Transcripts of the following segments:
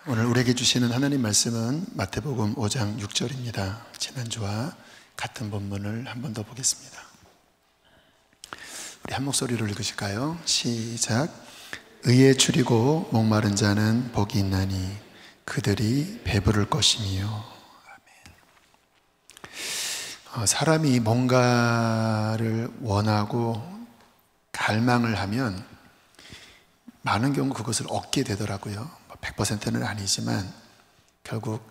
오늘 우리에게 주시는 하나님 말씀은 마태복음 5장 6절입니다. 지난주와 같은 본문을 한 번 더 보겠습니다. 우리 한 목소리로 읽으실까요? 시작. 의에 줄이고 목마른 자는 복이 있나니 그들이 배부를 것이니요. 아멘. 사람이 뭔가를 원하고 갈망을 하면 많은 경우 그것을 얻게 되더라고요. 100%는 아니지만 결국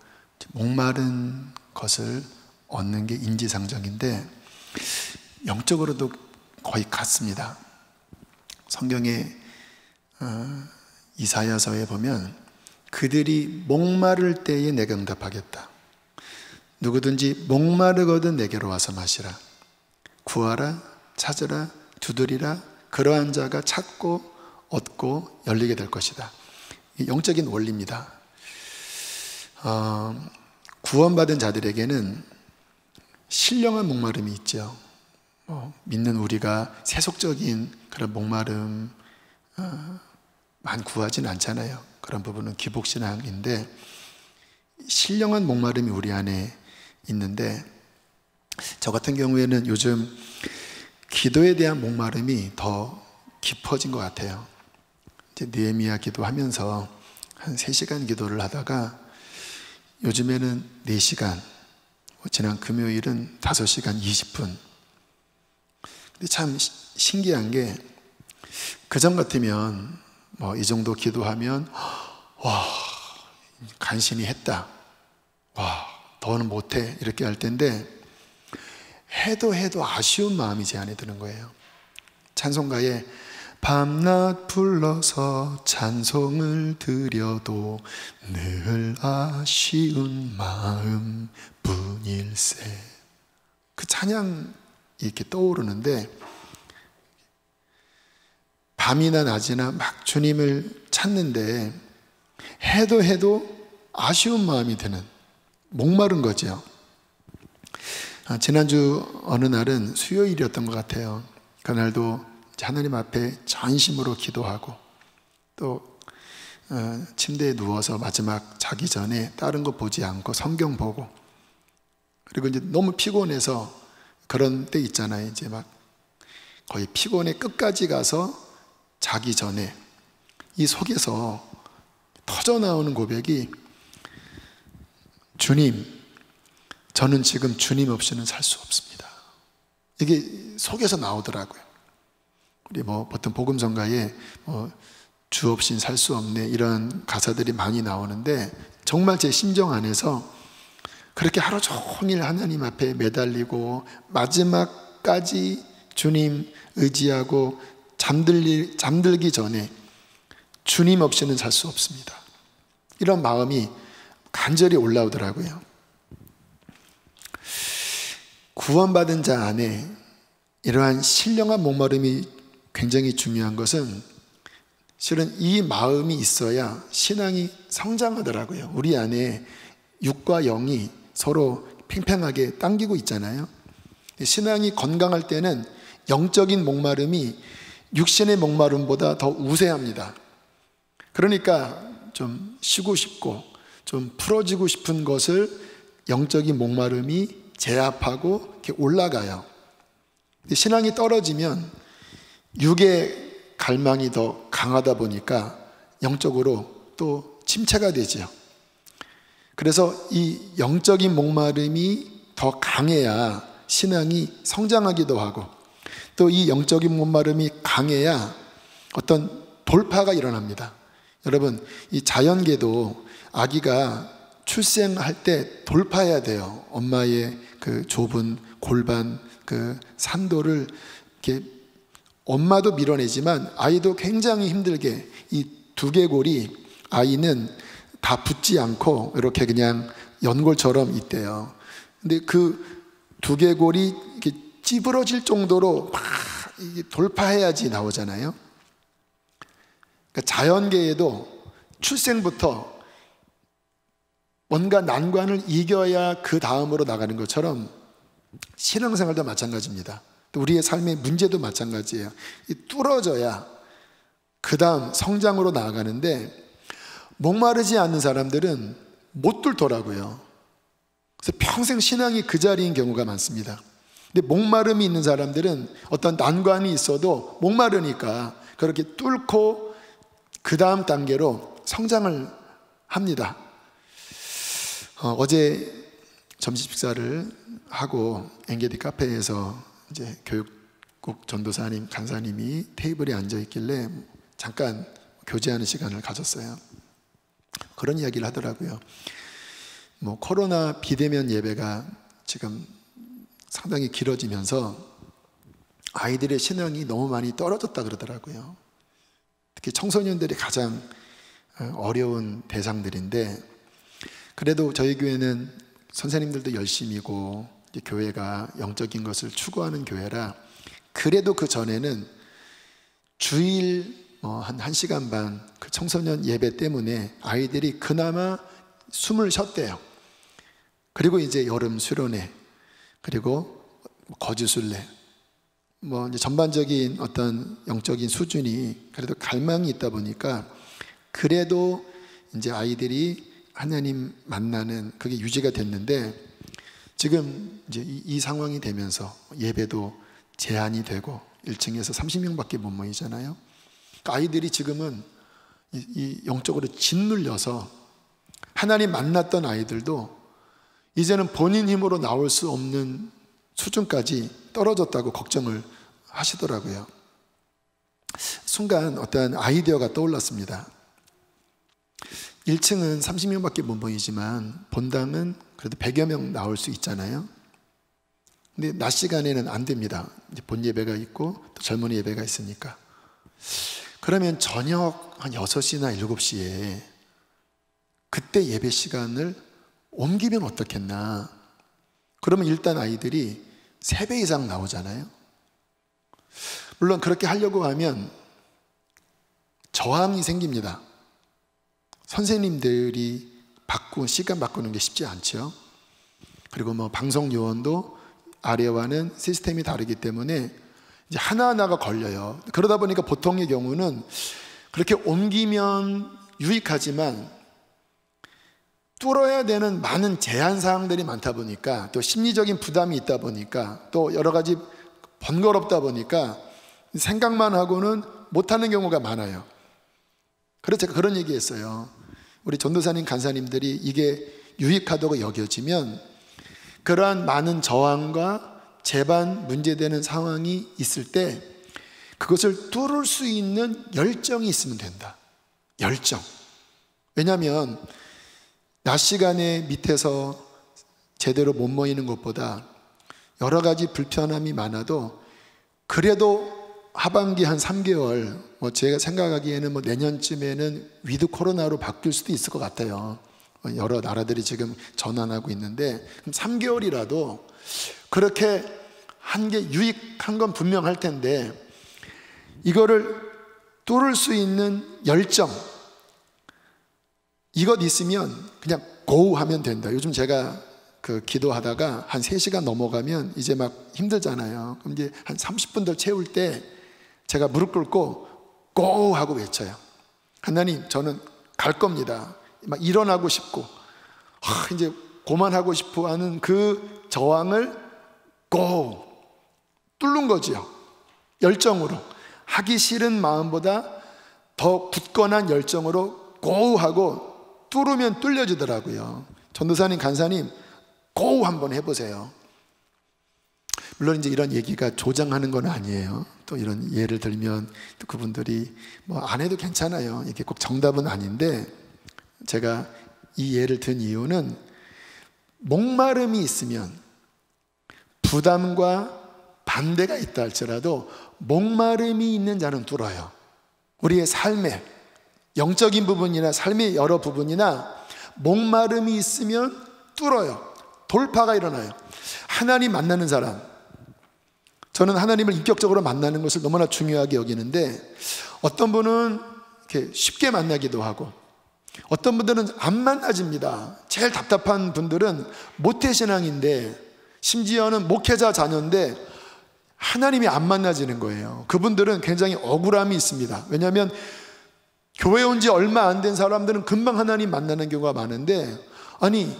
목마른 것을 얻는 게 인지상정인데 영적으로도 거의 같습니다. 성경의 이사야서에 보면 그들이 목마를 때에 내가 응답하겠다. 누구든지 목마르거든 내게로 와서 마시라. 구하라, 찾으라, 두드리라. 그러한 자가 찾고 얻고 열리게 될 것이다. 영적인 원리입니다. 구원받은 자들에게는 신령한 목마름이 있죠. 믿는 우리가 세속적인 그런 목마름만 구하진 않잖아요. 그런 부분은 기복신앙인데 신령한 목마름이 우리 안에 있는데 저 같은 경우에는 요즘 기도에 대한 목마름이 더 깊어진 것 같아요. 이제 느헤미야 기도하면서 한 3시간 기도를 하다가 요즘에는 4시간, 지난 금요일은 5시간 20분. 근데 참 신기한 게 그전 같으면 이 정도 기도하면 와, 간신히 했다. 와, 더는 못해. 이렇게 할 텐데 해도 아쉬운 마음이 제 안에 드는 거예요. 찬송가에 밤낮 불러서 찬송을 드려도 늘 아쉬운 마음 뿐일세. 그 찬양 이렇게 떠오르는데 밤이나 낮이나 막 주님을 찾는데 해도 아쉬운 마음이 드는, 목마른 거죠. 지난주 어느 날은 수요일이었던 것 같아요. 그날도 하나님 앞에 전심으로 기도하고 또 침대에 누워서 마지막 자기 전에 다른 거 보지 않고 성경 보고, 그리고 이제 너무 피곤해서 그런 때 있잖아요. 이제 막 거의 피곤의 끝까지 가서 자기 전에 이 속에서 터져 나오는 고백이 주님, 저는 지금 주님 없이는 살 수 없습니다. 이게 속에서 나오더라고요. 우리 보통 복음성가에 주 없인 살 수 없네 이런 가사들이 많이 나오는데 정말 제 심정 안에서 그렇게 하루 종일 하나님 앞에 매달리고 마지막까지 주님 의지하고 잠들기 전에 주님 없이는 살 수 없습니다. 이런 마음이 간절히 올라오더라고요. 구원받은 자 안에 이러한 신령한 목마름이 굉장히 중요한 것은 실은 이 마음이 있어야 신앙이 성장하더라고요. 우리 안에 육과 영이 서로 팽팽하게 당기고 있잖아요. 신앙이 건강할 때는 영적인 목마름이 육신의 목마름보다 더 우세합니다. 그러니까 좀 쉬고 싶고 좀 풀어지고 싶은 것을 영적인 목마름이 제압하고 이렇게 올라가요. 신앙이 떨어지면 육의 갈망이 더 강하다 보니까 영적으로 또 침체가 되죠. 그래서 이 영적인 목마름이 더 강해야 신앙이 성장하기도 하고 또 이 영적인 목마름이 강해야 어떤 돌파가 일어납니다. 여러분, 이 자연계도 아기가 출생할 때 돌파해야 돼요. 엄마의 그 좁은 골반 그 산도를 이렇게 엄마도 밀어내지만 아이도 굉장히 힘들게 이 두개골이 아이는 다 붙지 않고 이렇게 그냥 연골처럼 있대요. 근데 그 두개골이 이렇게 찌부러질 정도로 막 돌파해야지 나오잖아요. 그러니까 자연계에도 출생부터 뭔가 난관을 이겨야 그 다음으로 나가는 것처럼 신앙생활도 마찬가지입니다. 또 우리의 삶의 문제도 마찬가지예요. 뚫어져야 그 다음 성장으로 나아가는데 목마르지 않는 사람들은 못 뚫더라고요. 그래서 평생 신앙이 그 자리인 경우가 많습니다. 근데 목마름이 있는 사람들은 어떤 난관이 있어도 목마르니까 그렇게 뚫고 그 다음 단계로 성장을 합니다. 어제 점심 식사를 하고 엔게디 카페에서 이제 교육국 전도사님, 간사님이 테이블에 앉아 있길래 잠깐 교제하는 시간을 가졌어요. 그런 이야기를 하더라고요. 코로나 비대면 예배가 지금 상당히 길어지면서 아이들의 신앙이 너무 많이 떨어졌다 그러더라고요. 특히 청소년들이 가장 어려운 대상들인데, 그래도 저희 교회는 선생님들도 열심이고 교회가 영적인 것을 추구하는 교회라, 그래도 그 전에는 주일 한 1시간 반 그 청소년 예배 때문에 아이들이 그나마 숨을 쉬었대요. 그리고 이제 여름 수련회, 그리고 거주순례, 이제 전반적인 어떤 영적인 수준이 그래도 갈망이 있다 보니까 그래도 이제 아이들이 하나님 만나는 그게 유지가 됐는데, 지금 이제 이 상황이 되면서 예배도 제한이 되고 1층에서 30명밖에 못 모이잖아요. 그러니까 아이들이 지금은 이 영적으로 짓눌려서 하나님 만났던 아이들도 이제는 본인 힘으로 나올 수 없는 수준까지 떨어졌다고 걱정을 하시더라고요. 순간 어떤 아이디어가 떠올랐습니다. 1층은 30명밖에 못 모이지만 본당은 그래도 100여 명 나올 수 있잖아요. 근데 낮 시간에는 안 됩니다. 이제 본 예배가 있고 또 젊은이 예배가 있으니까. 그러면 저녁 한 6시나 7시에 그때 예배 시간을 옮기면 어떻겠나. 그러면 일단 아이들이 3배 이상 나오잖아요. 물론 그렇게 하려고 하면 저항이 생깁니다. 선생님들이 시간 바꾸는 게 쉽지 않죠. 그리고 방송 요원도 아래와는 시스템이 다르기 때문에 이제 하나하나가 걸려요. 그러다 보니까 보통의 경우는 그렇게 옮기면 유익하지만 뚫어야 되는 많은 제한 사항들이 많다 보니까, 또 심리적인 부담이 있다 보니까, 또 여러 가지 번거롭다 보니까 생각만 하고는 못하는 경우가 많아요. 그래서 제가 그런 얘기했어요. 우리 전도사님, 간사님들이 이게 유익하다고 여겨지면 그러한 많은 저항과 재반 문제되는 상황이 있을 때 그것을 뚫을 수 있는 열정이 있으면 된다. 열정. 왜냐하면 낮 시간에 밑에서 제대로 못 모이는 것보다 여러 가지 불편함이 많아도 그래도 하반기 한 3개월, 제가 생각하기에는 내년쯤에는 위드 코로나로 바뀔 수도 있을 것 같아요. 여러 나라들이 지금 전환하고 있는데, 그럼 3개월이라도 그렇게 한 게 유익한 건 분명할 텐데, 이거를 뚫을 수 있는 열정, 이것 있으면 그냥 고 하면 된다. 요즘 제가 기도하다가 한 3시간 넘어가면 이제 막 힘들잖아요. 그럼 이제 한 30분 더 채울 때 제가 무릎 꿇고 고 하고 외쳐요. 하나님, 저는 갈 겁니다. 막 일어나고 싶고 이제 그만하고 싶어 하는 그 저항을 고 뚫는 거지요. 열정으로. 하기 싫은 마음보다 더 굳건한 열정으로 고 하고 뚫으면 뚫려지더라고요. 전도사님, 간사님, 고 한번 해보세요. 물론 이제 이런 얘기가 조장하는 건 아니에요. 또 이런 예를 들면 또 그분들이 안 해도 괜찮아요. 이게 꼭 정답은 아닌데, 제가 이 예를 든 이유는 목마름이 있으면 부담과 반대가 있다 할지라도 목마름이 있는 자는 뚫어요. 우리의 삶에 영적인 부분이나 삶의 여러 부분이나 목마름이 있으면 뚫어요. 돌파가 일어나요. 하나님 만나는 사람, 저는 하나님을 인격적으로 만나는 것을 너무나 중요하게 여기는데, 어떤 분은 이렇게 쉽게 만나기도 하고 어떤 분들은 안 만나집니다. 제일 답답한 분들은 모태신앙인데, 심지어는 목회자 자녀인데 하나님이 안 만나지는 거예요. 그분들은 굉장히 억울함이 있습니다. 왜냐하면 교회 온 지 얼마 안 된 사람들은 금방 하나님 만나는 경우가 많은데, 아니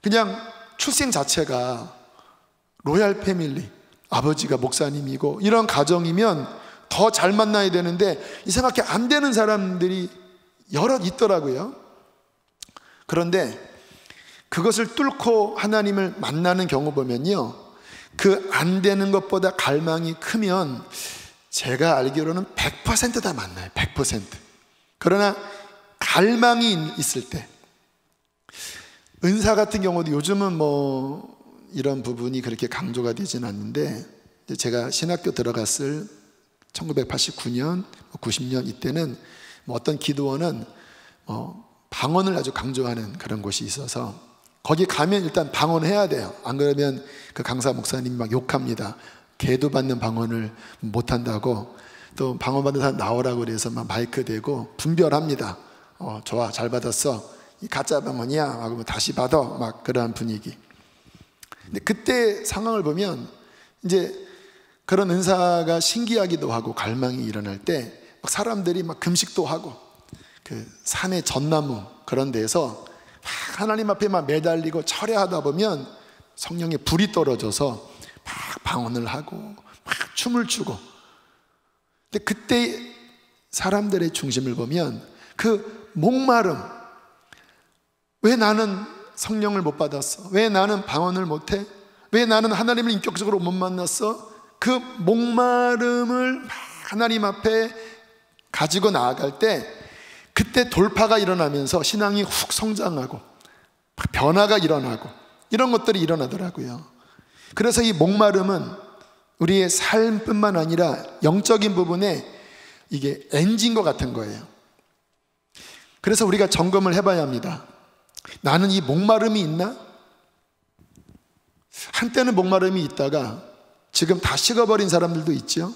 그냥 출생 자체가 로얄 패밀리, 아버지가 목사님이고 이런 가정이면 더 잘 만나야 되는데 이상하게 안 되는 사람들이 여럿 있더라고요. 그런데 그것을 뚫고 하나님을 만나는 경우 보면요, 그 안 되는 것보다 갈망이 크면 제가 알기로는 100% 다 만나요. 100%. 그러나 갈망이 있을 때, 은사 같은 경우도 요즘은 뭐 이런 부분이 그렇게 강조가 되지는 않는데, 제가 신학교 들어갔을 1989년, 90년 이때는 뭐 어떤 기도원은 방언을 아주 강조하는 그런 곳이 있어서 거기 가면 일단 방언해야 돼요. 안 그러면 그 강사 목사님이 막 욕합니다. 계도 받는 방언을 못한다고. 또 방언 받는 사람 나오라고 그래서 막 마이크 대고 분별합니다. 좋아, 잘 받았어. 이 가짜 방언이야 하고 다시 받아, 막 그러한 분위기. 근데 그때 상황을 보면 이제 그런 은사가 신기하기도 하고 갈망이 일어날 때 막 사람들이 막 금식도 하고 그 산의 전나무 그런 데서 막 하나님 앞에 막 매달리고 철야하다 보면 성령의 불이 떨어져서 막 방언을 하고 막 춤을 추고. 근데 그때 사람들의 중심을 보면 그 목마름, 왜 나는 성령을 못 받았어? 왜 나는 방언을 못해? 왜 나는 하나님을 인격적으로 못 만났어? 그 목마름을 막 하나님 앞에 가지고 나아갈 때 그때 돌파가 일어나면서 신앙이 훅 성장하고 변화가 일어나고 이런 것들이 일어나더라고요. 그래서 이 목마름은 우리의 삶뿐만 아니라 영적인 부분에 이게 엔진과 같은 거예요. 그래서 우리가 점검을 해봐야 합니다. 나는 이 목마름이 있나? 한때는 목마름이 있다가 지금 다 식어버린 사람들도 있죠.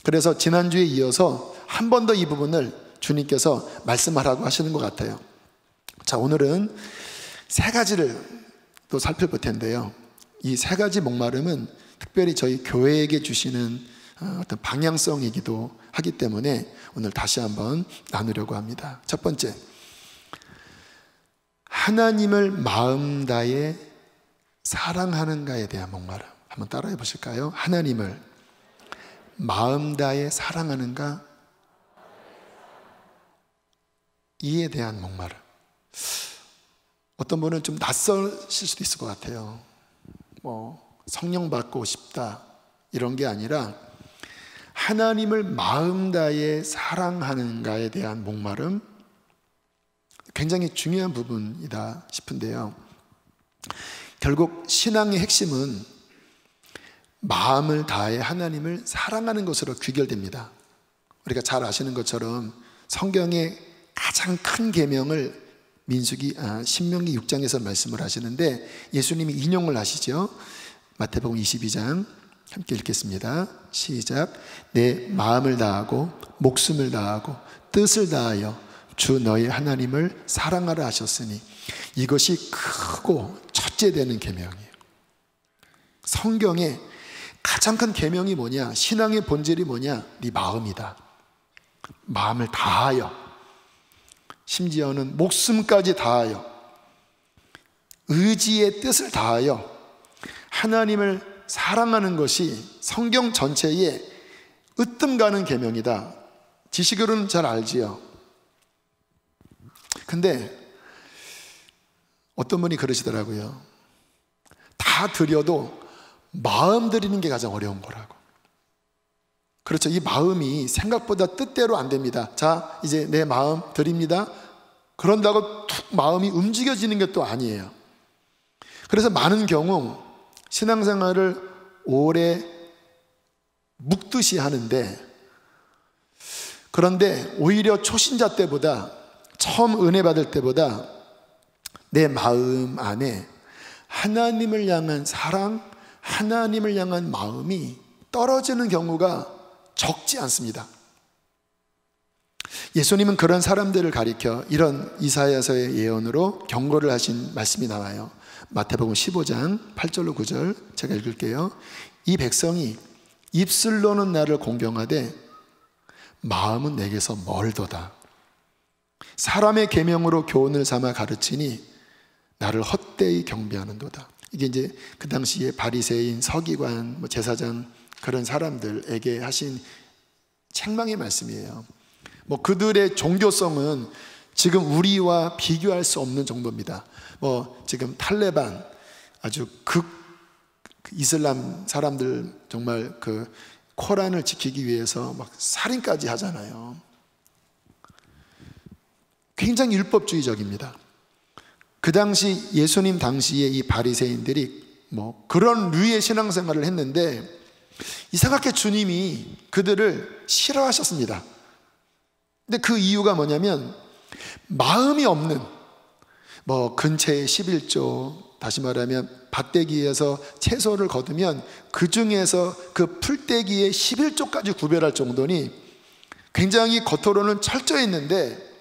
그래서 지난주에 이어서 한 번 더 이 부분을 주님께서 말씀하라고 하시는 것 같아요. 자, 오늘은 세 가지를 또 살펴볼 텐데요, 이 세 가지 목마름은 특별히 저희 교회에게 주시는 어떤 방향성이기도 하기 때문에 오늘 다시 한번 나누려고 합니다. 첫 번째, 하나님을 마음 다해 사랑하는가에 대한 목마름. 한번 따라해 보실까요? 하나님을 마음 다해 사랑하는가, 이에 대한 목마름. 어떤 분은 좀 낯설실 수도 있을 것 같아요. 뭐 성령 받고 싶다 이런 게 아니라 하나님을 마음 다해 사랑하는가에 대한 목마름, 굉장히 중요한 부분이다 싶은데요, 결국 신앙의 핵심은 마음을 다해 하나님을 사랑하는 것으로 귀결됩니다. 우리가 잘 아시는 것처럼 성경의 가장 큰 계명을 신명기 6장에서 말씀을 하시는데 예수님이 인용을 하시죠. 마태복음 22장 함께 읽겠습니다. 시작. 내 마음을 다하고 목숨을 다하고 뜻을 다하여 주 너희 하나님을 사랑하라 하셨으니, 이것이 크고 첫째 되는 계명이에요. 성경에 가장 큰 계명이 뭐냐? 신앙의 본질이 뭐냐? 네 마음이다. 마음을 다하여, 심지어는 목숨까지 다하여, 의지의 뜻을 다하여 하나님을 사랑하는 것이 성경 전체에 으뜸 가는 계명이다. 지식으로는 잘 알지요. 근데 어떤 분이 그러시더라고요. 다 드려도 마음 드리는 게 가장 어려운 거라고. 그렇죠. 이 마음이 생각보다 뜻대로 안 됩니다. 자, 이제 내 마음 드립니다. 그런다고 툭 마음이 움직여지는 게 또 아니에요. 그래서 많은 경우 신앙생활을 오래 묵듯이 하는데, 그런데 오히려 초신자 때보다, 처음 은혜 받을 때보다 내 마음 안에 하나님을 향한 사랑, 하나님을 향한 마음이 떨어지는 경우가 적지 않습니다. 예수님은 그런 사람들을 가리켜 이런 이사야서의 예언으로 경고를 하신 말씀이 나와요. 마태복음 15장 8절로 9절 제가 읽을게요. 이 백성이 입술로는 나를 공경하되 마음은 내게서 멀도다. 사람의 계명으로 교훈을 삼아 가르치니 나를 헛되이 경배하는도다. 이게 이제 그 당시에 바리새인, 서기관, 제사장 그런 사람들에게 하신 책망의 말씀이에요. 그들의 종교성은 지금 우리와 비교할 수 없는 정도입니다. 지금 탈레반, 아주 이슬람 사람들 정말 그 코란을 지키기 위해서 막 살인까지 하잖아요. 굉장히 율법주의적입니다. 그 당시 예수님 당시에 이 바리새인들이 그런 류의 신앙생활을 했는데 이상하게 주님이 그들을 싫어하셨습니다. 근데 그 이유가 뭐냐면 마음이 없는 근처에 11조, 다시 말하면 밭대기에서 채소를 거두면 그 중에서 그 풀떼기의 11조까지 구별할 정도니 굉장히 겉으로는 철저했는데,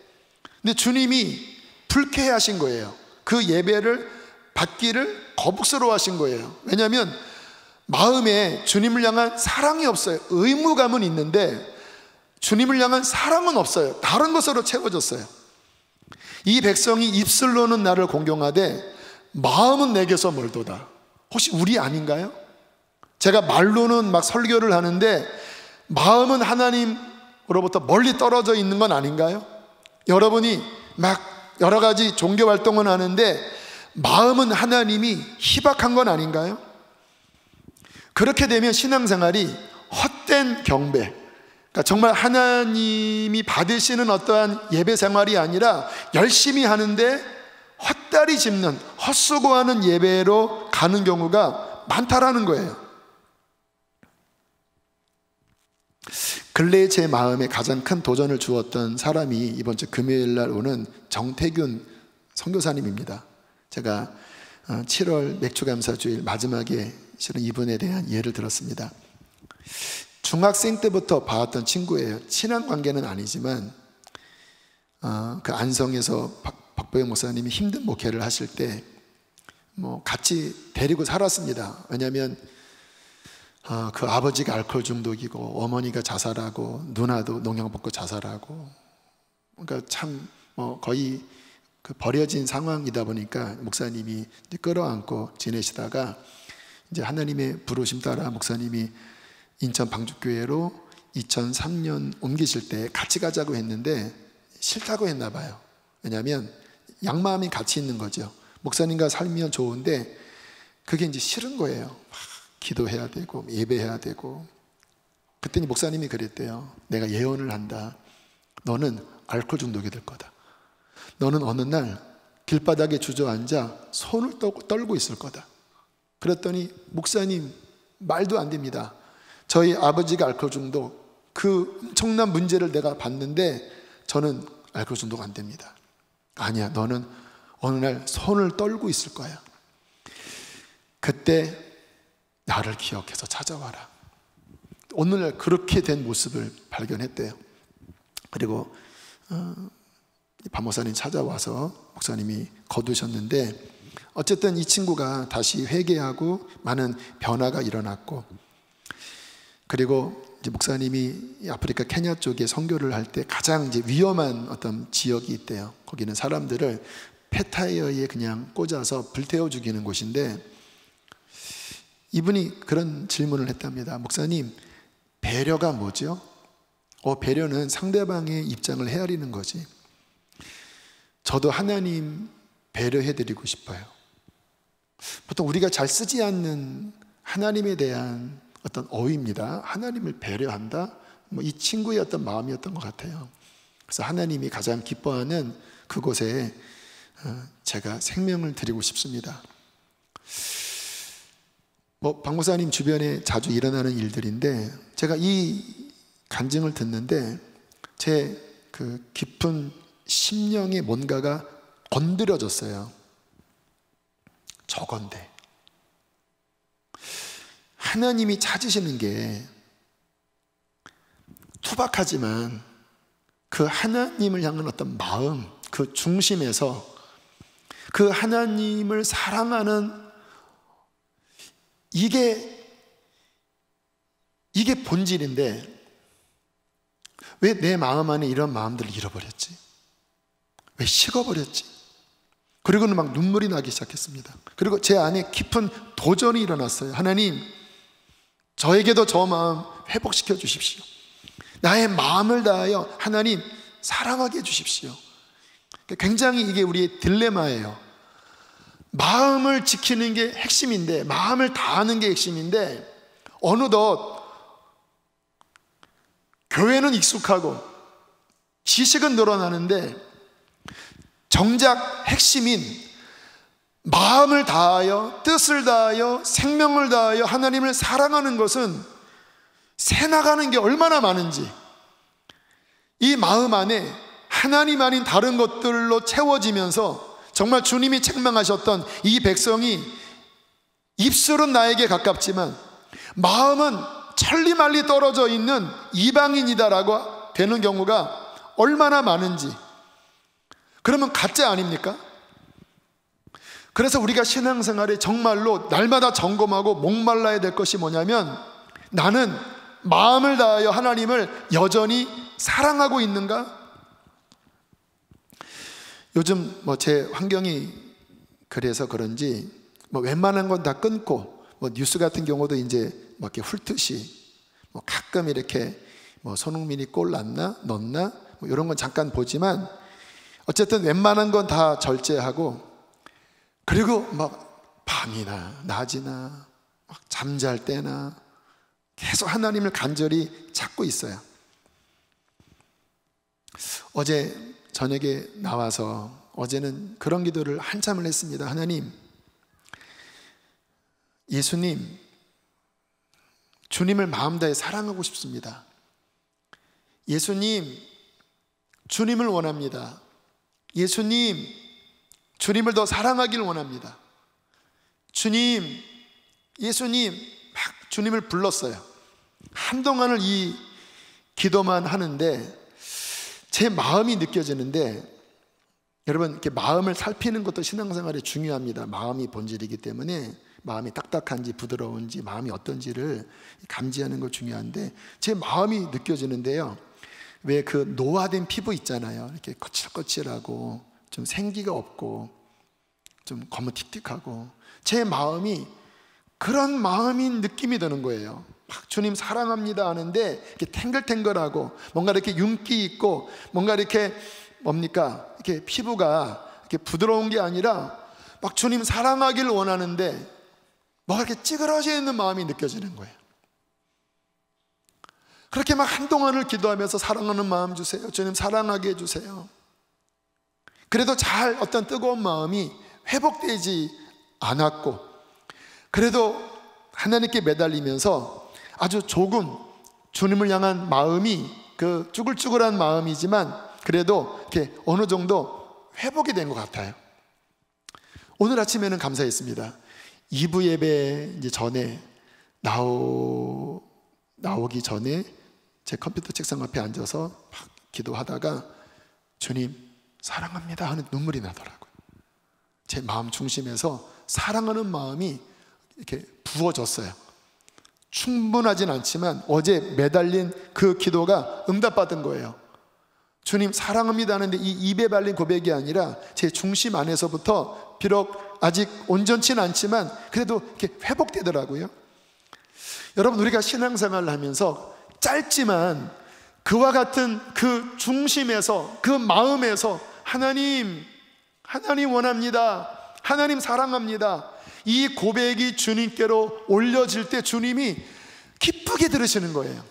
근데 주님이 불쾌하신 거예요. 그 예배를 받기를 거북스러워 하신 거예요. 왜냐하면 마음에 주님을 향한 사랑이 없어요. 의무감은 있는데 주님을 향한 사랑은 없어요. 다른 것으로 채워졌어요. 이 백성이 입술로는 나를 공경하되 마음은 내게서 멀도다. 혹시 우리 아닌가요? 제가 말로는 막 설교를 하는데 마음은 하나님으로부터 멀리 떨어져 있는 건 아닌가요? 여러분이 막 여러 가지 종교 활동은 하는데 마음은 하나님이 희박한 건 아닌가요? 그렇게 되면 신앙생활이 헛된 경배, 그러니까 정말 하나님이 받으시는 어떠한 예배 생활이 아니라 열심히 하는데 헛다리 짚는, 헛수고하는 예배로 가는 경우가 많다라는 거예요. 근래에 제 마음에 가장 큰 도전을 주었던 사람이 이번 주 금요일 날 오는 정태균 선교사님입니다. 제가 7월 맥주감사주일 마지막에 실은 이분에 대한 예를 들었습니다. 중학생 때부터 봐왔던 친구예요. 친한 관계는 아니지만 그 안성에서 박보영 목사님이 힘든 목회를 하실 때 같이 데리고 살았습니다. 왜냐하면 그 아버지가 알코올 중독이고 어머니가 자살하고 누나도 농약 먹고 자살하고, 그러니까 참 거의 그 버려진 상황이다 보니까 목사님이 끌어안고 지내시다가 이제 하나님의 부르심 따라 목사님이 인천 방주교회로 2003년 옮기실 때 같이 가자고 했는데 싫다고 했나 봐요. 왜냐하면 양마음이 같이 있는 거죠. 목사님과 살면 좋은데 그게 이제 싫은 거예요. 기도해야 되고 예배해야 되고. 그랬더니 목사님이 그랬대요. 내가 예언을 한다. 너는 알코올 중독이 될 거다. 너는 어느 날 길바닥에 주저앉아 손을 떨고 있을 거다. 그랬더니 목사님 말도 안 됩니다. 저희 아버지가 알코올 중독, 그 엄청난 문제를 내가 봤는데 저는 알코올 중독 안 됩니다. 아니야, 너는 어느 날 손을 떨고 있을 거야. 그때 나를 기억해서 찾아와라. 오늘날 그렇게 된 모습을 발견했대요. 그리고 박 목사님 찾아와서 목사님이 거두셨는데 어쨌든 이 친구가 다시 회개하고 많은 변화가 일어났고, 그리고 이제 목사님이 아프리카 케냐 쪽에 선교를 할 때 가장 이제 위험한 어떤 지역이 있대요. 거기는 사람들을 폐타이어에 그냥 꽂아서 불태워 죽이는 곳인데 이분이 그런 질문을 했답니다. 목사님, 배려가 뭐죠? 배려는 상대방의 입장을 헤아리는 거지. 저도 하나님 배려해드리고 싶어요. 보통 우리가 잘 쓰지 않는 하나님에 대한 어떤 어휘입니다. 하나님을 배려한다? 이 친구의 어떤 마음이었던 것 같아요. 그래서 하나님이 가장 기뻐하는 그곳에 제가 생명을 드리고 싶습니다. 박 목사님 주변에 자주 일어나는 일들인데 제가 이 간증을 듣는데 제 그 깊은 심령의 뭔가가 건드려졌어요. 저건데 하나님이 찾으시는 게 투박하지만 그 하나님을 향한 어떤 마음, 그 중심에서 그 하나님을 사랑하는 이게 본질인데 왜 내 마음 안에 이런 마음들을 잃어버렸지? 왜 식어버렸지? 그리고는 막 눈물이 나기 시작했습니다. 그리고 제 안에 깊은 도전이 일어났어요. 하나님, 저에게도 저 마음 회복시켜 주십시오. 나의 마음을 다하여 하나님 사랑하게 해주십시오. 굉장히 이게 우리의 딜레마예요. 마음을 지키는 게 핵심인데, 마음을 다하는 게 핵심인데, 어느덧 교회는 익숙하고 지식은 늘어나는데 정작 핵심인 마음을 다하여, 뜻을 다하여, 생명을 다하여 하나님을 사랑하는 것은 새나가는 게 얼마나 많은지, 이 마음 안에 하나님 아닌 다른 것들로 채워지면서 정말 주님이 책망하셨던 이 백성이 입술은 나에게 가깝지만 마음은 천리말리 떨어져 있는 이방인이다라고 되는 경우가 얼마나 많은지. 그러면 가짜 아닙니까? 그래서 우리가 신앙생활에 정말로 날마다 점검하고 목말라야 될 것이 뭐냐면, 나는 마음을 다하여 하나님을 여전히 사랑하고 있는가? 요즘 제 환경이 그래서 그런지 웬만한 건 다 끊고, 뉴스 같은 경우도 이제 이렇게 훑듯이 가끔 이렇게 손흥민이 골 넣었나 이런 건 잠깐 보지만, 어쨌든 웬만한 건 다 절제하고, 그리고 밤이나 낮이나 잠잘 때나 계속 하나님을 간절히 찾고 있어요. 어제 저녁에 나와서 어제는 그런 기도를 한참을 했습니다. 하나님, 예수님, 주님을 마음 다해 사랑하고 싶습니다. 예수님, 주님을 원합니다. 예수님, 주님을 더 사랑하기를 원합니다. 주님, 예수님, 막 주님을 불렀어요. 한동안을 이 기도만 하는데 제 마음이 느껴지는데, 여러분, 이렇게 마음을 살피는 것도 신앙생활에 중요합니다. 마음이 본질이기 때문에 마음이 딱딱한지 부드러운지 마음이 어떤지를 감지하는 거 중요한데, 제 마음이 느껴지는데요, 왜 그 노화된 피부 있잖아요. 이렇게 거칠거칠하고 좀 생기가 없고 좀 거무틱틱하고, 제 마음이 그런 마음인 느낌이 드는 거예요. 막 주님 사랑합니다 하는데 이렇게 탱글탱글하고 뭔가 이렇게 윤기 있고 뭔가 이렇게 이렇게 피부가 이렇게 부드러운 게 아니라 막 주님 사랑하기를 원하는데 뭔가 이렇게 찌그러져 있는 마음이 느껴지는 거예요. 그렇게 막 한동안을 기도하면서 사랑하는 마음 주세요, 주님 사랑하게 해주세요. 그래도 잘 어떤 뜨거운 마음이 회복되지 않았고, 그래도 하나님께 매달리면서 아주 조금 주님을 향한 마음이, 그 쭈글쭈글한 마음이지만 그래도 이렇게 어느 정도 회복이 된 것 같아요. 오늘 아침에는 감사했습니다. 2부 예배 이제 전에 나오기 전에 제 컴퓨터 책상 앞에 앉아서 막 기도하다가 주님 사랑합니다 하는 눈물이 나더라고요. 제 마음 중심에서 사랑하는 마음이 이렇게 부어졌어요. 충분하진 않지만 어제 매달린 그 기도가 응답받은 거예요. 주님 사랑합니다 하는데 이 입에 발린 고백이 아니라 제 중심 안에서부터, 비록 아직 온전치는 않지만 그래도 이렇게 회복되더라고요. 여러분, 우리가 신앙생활을 하면서 짧지만 그와 같은 그 중심에서, 그 마음에서 하나님 원합니다, 하나님 사랑합니다, 이 고백이 주님께로 올려질 때 주님이 기쁘게 들으시는 거예요.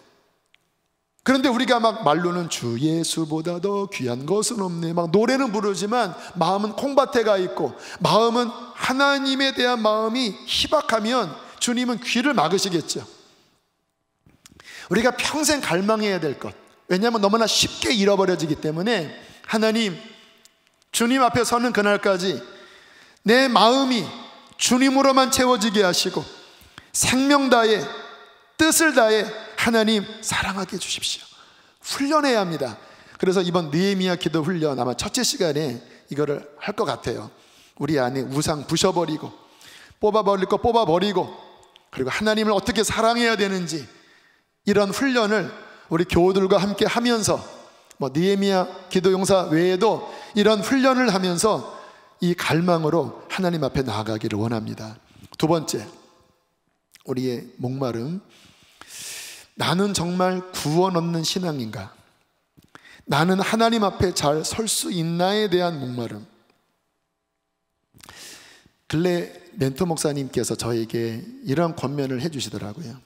그런데 우리가 막 말로는 주 예수보다 더 귀한 것은 없네, 막 노래는 부르지만 마음은 콩밭에 가 있고, 마음은 하나님에 대한 마음이 희박하면 주님은 귀를 막으시겠죠. 우리가 평생 갈망해야 될 것, 왜냐하면 너무나 쉽게 잃어버려지기 때문에, 하나님, 주님 앞에 서는 그날까지 내 마음이 주님으로만 채워지게 하시고 생명 다해, 뜻을 다해 하나님 사랑하게 해주십시오. 훈련해야 합니다. 그래서 이번 느헤미야 기도 훈련 아마 첫째 시간에 이거를 할 것 같아요. 우리 안에 우상 부셔버리고, 뽑아버릴 거 뽑아버리고, 그리고 하나님을 어떻게 사랑해야 되는지, 이런 훈련을 우리 교우들과 함께 하면서 느헤미야 기도용사 외에도 이런 훈련을 하면서 이 갈망으로 하나님 앞에 나아가기를 원합니다. 두 번째, 우리의 목마름. 나는 정말 구원 얻는 신앙인가? 나는 하나님 앞에 잘 설 수 있나에 대한 목마름. 근래 멘토 목사님께서 저에게 이런 권면을 해주시더라고요.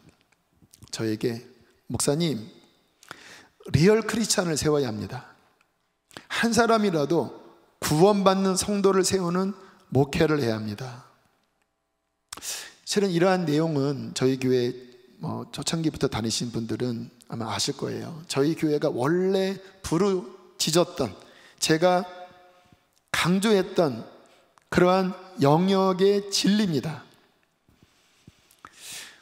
저에게, 목사님, 리얼 크리스찬을 세워야 합니다. 한 사람이라도 구원받는 성도를 세우는 목회를 해야 합니다. 실은 이러한 내용은 저희 교회 초창기부터 다니신 분들은 아마 아실 거예요. 저희 교회가 원래 부르짖었던, 제가 강조했던 그러한 영역의 진리입니다.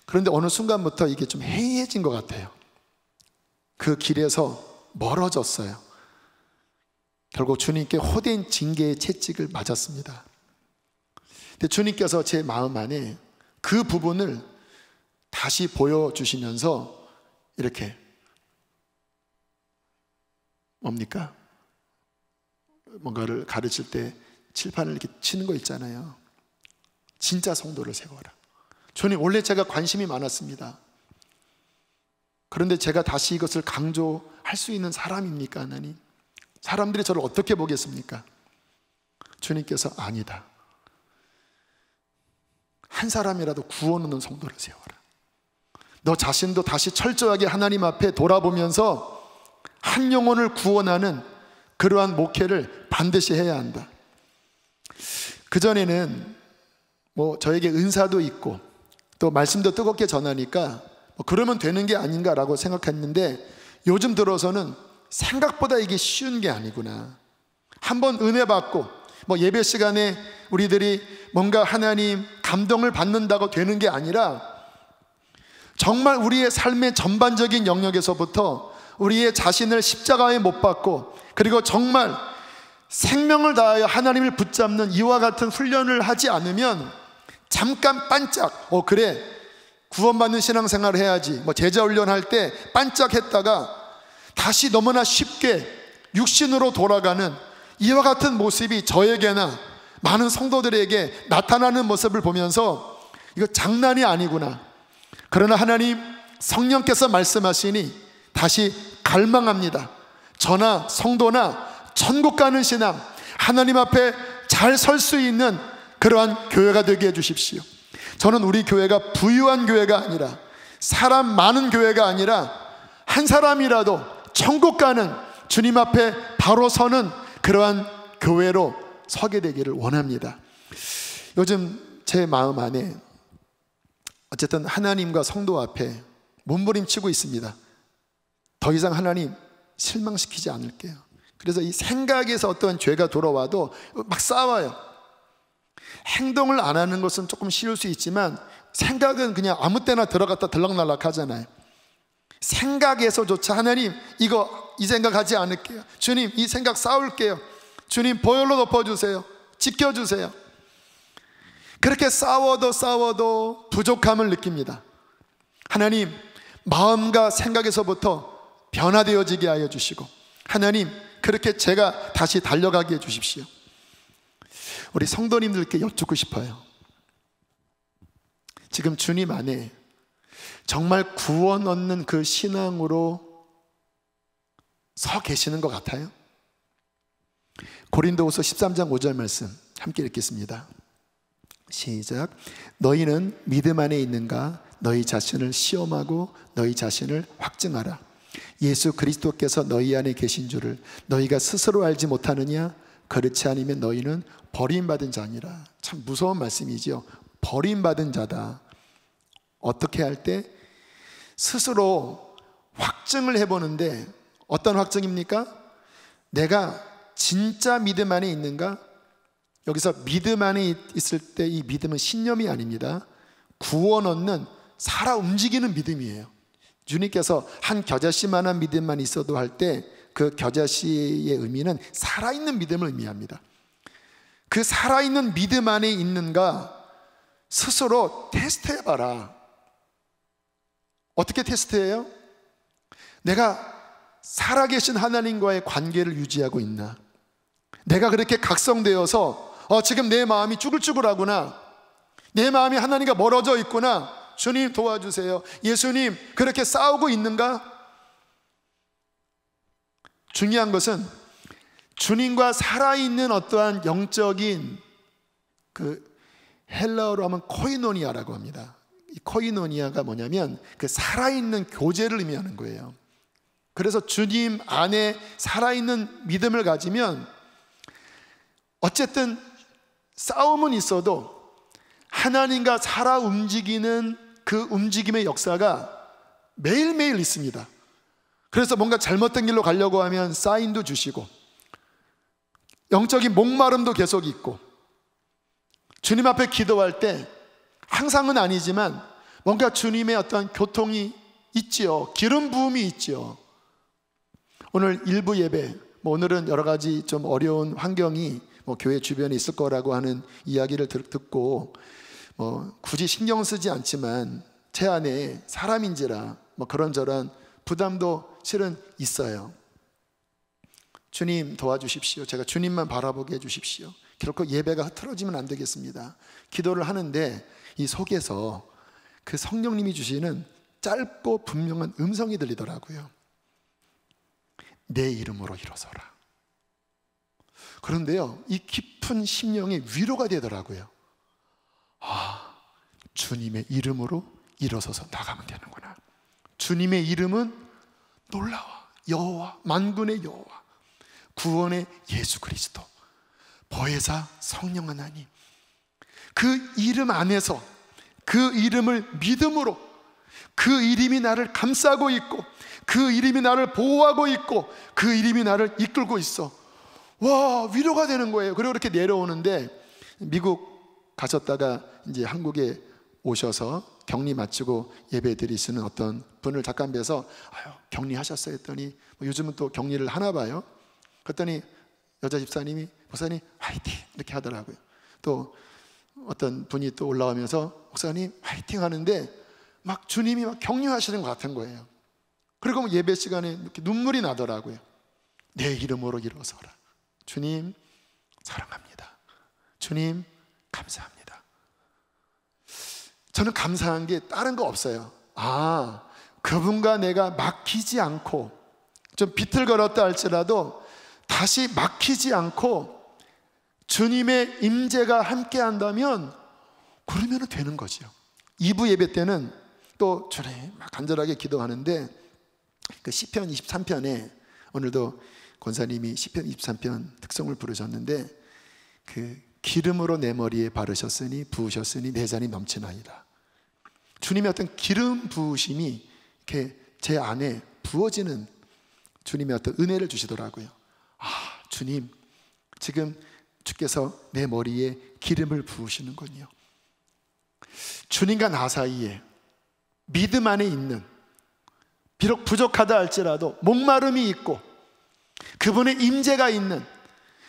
그런데 어느 순간부터 이게 좀 해이해진 것 같아요. 그 길에서 멀어졌어요. 결국 주님께 호된 징계의 채찍을 맞았습니다. 근데 주님께서 제 마음 안에 그 부분을 다시 보여주시면서 이렇게, 뭡니까? 뭔가를 가르칠 때 칠판을 이렇게 치는 거 있잖아요. 진짜 성도를 세워라. 주님, 원래 제가 관심이 많았습니다. 그런데 제가 다시 이것을 강조할 수 있는 사람입니까, 하나님? 사람들이 저를 어떻게 보겠습니까? 주님께서 아니다. 한 사람이라도 구원 얻는 성도를 세워라. 너 자신도 다시 철저하게 하나님 앞에 돌아보면서 한 영혼을 구원하는 그러한 목회를 반드시 해야 한다. 그전에는 저에게 은사도 있고 또 말씀도 뜨겁게 전하니까 그러면 되는 게 아닌가라고 생각했는데, 요즘 들어서는 생각보다 이게 쉬운 게 아니구나. 한번 은혜 받고 예배 시간에 우리들이 뭔가 하나님 감동을 받는다고 되는 게 아니라, 정말 우리의 삶의 전반적인 영역에서부터 우리의 자신을 십자가에 못 박고, 그리고 정말 생명을 다하여 하나님을 붙잡는 이와 같은 훈련을 하지 않으면 잠깐 반짝, 그래, 구원받는 신앙생활을 해야지, 제자 훈련할 때 반짝했다가 다시 너무나 쉽게 육신으로 돌아가는 이와 같은 모습이 저에게나 많은 성도들에게 나타나는 모습을 보면서 이거 장난이 아니구나. 그러나 하나님 성령께서 말씀하시니 다시 갈망합니다. 저나 성도나 천국 가는 신앙, 하나님 앞에 잘 설 수 있는 그러한 교회가 되게 해주십시오. 저는 우리 교회가 부유한 교회가 아니라, 사람 많은 교회가 아니라, 한 사람이라도 천국 가는 주님 앞에 바로 서는 그러한 교회로 서게 되기를 원합니다. 요즘 제 마음 안에 어쨌든 하나님과 성도 앞에 몸부림치고 있습니다. 더 이상 하나님 실망시키지 않을게요. 그래서 이 생각에서 어떤 죄가 돌아와도 막 싸워요. 행동을 안 하는 것은 조금 쉬울 수 있지만, 생각은 그냥 아무 때나 들어갔다 들락날락 하잖아요. 생각에서조차 하나님 이 생각하지 않을게요. 주님, 이 생각 싸울게요. 주님, 보혈로 덮어주세요. 지켜주세요. 그렇게 싸워도 부족함을 느낍니다. 하나님, 마음과 생각에서부터 변화되어지게 하여 주시고, 하나님, 그렇게 제가 다시 달려가게 해주십시오. 우리 성도님들께 여쭙고 싶어요. 지금 주님 안에 정말 구원 얻는 그 신앙으로 서 계시는 것 같아요? 고린도후서 13장 5절 말씀 함께 읽겠습니다. 시작. 너희는 믿음 안에 있는가? 너희 자신을 시험하고 너희 자신을 확증하라. 예수 그리스도께서 너희 안에 계신 줄을 너희가 스스로 알지 못하느냐? 그렇지 않으면 너희는 버림받은 자니라. 참 무서운 말씀이지요. 버림받은 자다. 어떻게 할 때? 스스로 확증을 해보는데, 어떤 확증입니까? 내가 진짜 믿음 안에 있는가? 여기서 믿음 안에 있을 때 이 믿음은 신념이 아닙니다. 구원 얻는 살아 움직이는 믿음이에요. 주님께서 한 겨자씨만한 믿음만 있어도 할 때 그 겨자씨의 의미는 살아있는 믿음을 의미합니다. 그 살아있는 믿음 안에 있는가 스스로 테스트해봐라. 어떻게 테스트해요? 내가 살아계신 하나님과의 관계를 유지하고 있나? 내가 그렇게 각성되어서 지금 내 마음이 쭈글쭈글하구나, 내 마음이 하나님과 멀어져 있구나, 주님 도와주세요, 예수님 그렇게 싸우고 있는가? 중요한 것은 주님과 살아있는 어떠한 영적인, 그 헬라어로 하면 코이노니아라고 합니다. 이 코이노니아가 뭐냐면 그 살아있는 교제를 의미하는 거예요. 그래서 주님 안에 살아있는 믿음을 가지면 어쨌든 싸움은 있어도 하나님과 살아 움직이는 그 움직임의 역사가 매일매일 있습니다. 그래서 뭔가 잘못된 길로 가려고 하면 사인도 주시고, 영적인 목마름도 계속 있고, 주님 앞에 기도할 때 항상은 아니지만 뭔가 주님의 어떤 교통이 있지요. 기름 부음이 있지요. 오늘 일부 예배, 오늘은 여러 가지 좀 어려운 환경이 교회 주변에 있을 거라고 하는 이야기를 듣고 굳이 신경 쓰지 않지만 제 안에 사람인지라 그런저런 부담도 실은 있어요. 주님 도와주십시오. 제가 주님만 바라보게 해주십시오. 결코 예배가 흐트러지면 안 되겠습니다. 기도를 하는데 이 속에서 그 성령님이 주시는 짧고 분명한 음성이 들리더라고요. 내 이름으로 일어서라. 그런데요, 이 깊은 심령의 위로가 되더라고요. 아, 주님의 이름으로 일어서서 나가면 되는구나. 주님의 이름은 놀라워, 여호와, 만군의 여호와, 구원의 예수 그리스도, 보혜사 성령 하나님. 그 이름 안에서, 그 이름을 믿음으로, 그 이름이 나를 감싸고 있고, 그 이름이 나를 보호하고 있고, 그 이름이 나를 이끌고 있어. 와, 위로가 되는 거예요. 그리고 이렇게 내려오는데, 미국 가셨다가 이제 한국에 오셔서 격리 마치고 예배 드리시는 어떤 분을 잠깐 뵈서 격리하셨어요 했더니 요즘은 또 격리를 하나 봐요. 그랬더니 여자 집사님이 목사님 화이팅 이렇게 하더라고요. 또 어떤 분이 또 올라오면서 목사님 화이팅 하는데 막 주님이 막 격려하시는 것 같은 거예요. 그리고 예배 시간에 이렇게 눈물이 나더라고요. 내 이름으로 일어서라. 주님 사랑합니다. 주님 감사합니다. 저는 감사한 게 다른 거 없어요. 아, 그분과 내가 막히지 않고 좀 비틀거렸다 할지라도 다시 막히지 않고 주님의 임재가 함께 한다면 그러면 되는 거죠. 2부 예배 때는 또 주님 막 간절하게 기도하는데 그 시편 23편에 오늘도 권사님이 시편 23편 특성을 부르셨는데 그 기름으로 내 머리에 바르셨으니 부으셨으니 내 잔이 넘치나이다. 주님의 어떤 기름 부으심이 이렇게 제 안에 부어지는 주님의 어떤 은혜를 주시더라고요. 아, 주님 지금 주께서 내 머리에 기름을 부으시는군요. 주님과 나 사이에 믿음 안에 있는, 비록 부족하다 할지라도 목마름이 있고 그분의 임재가 있는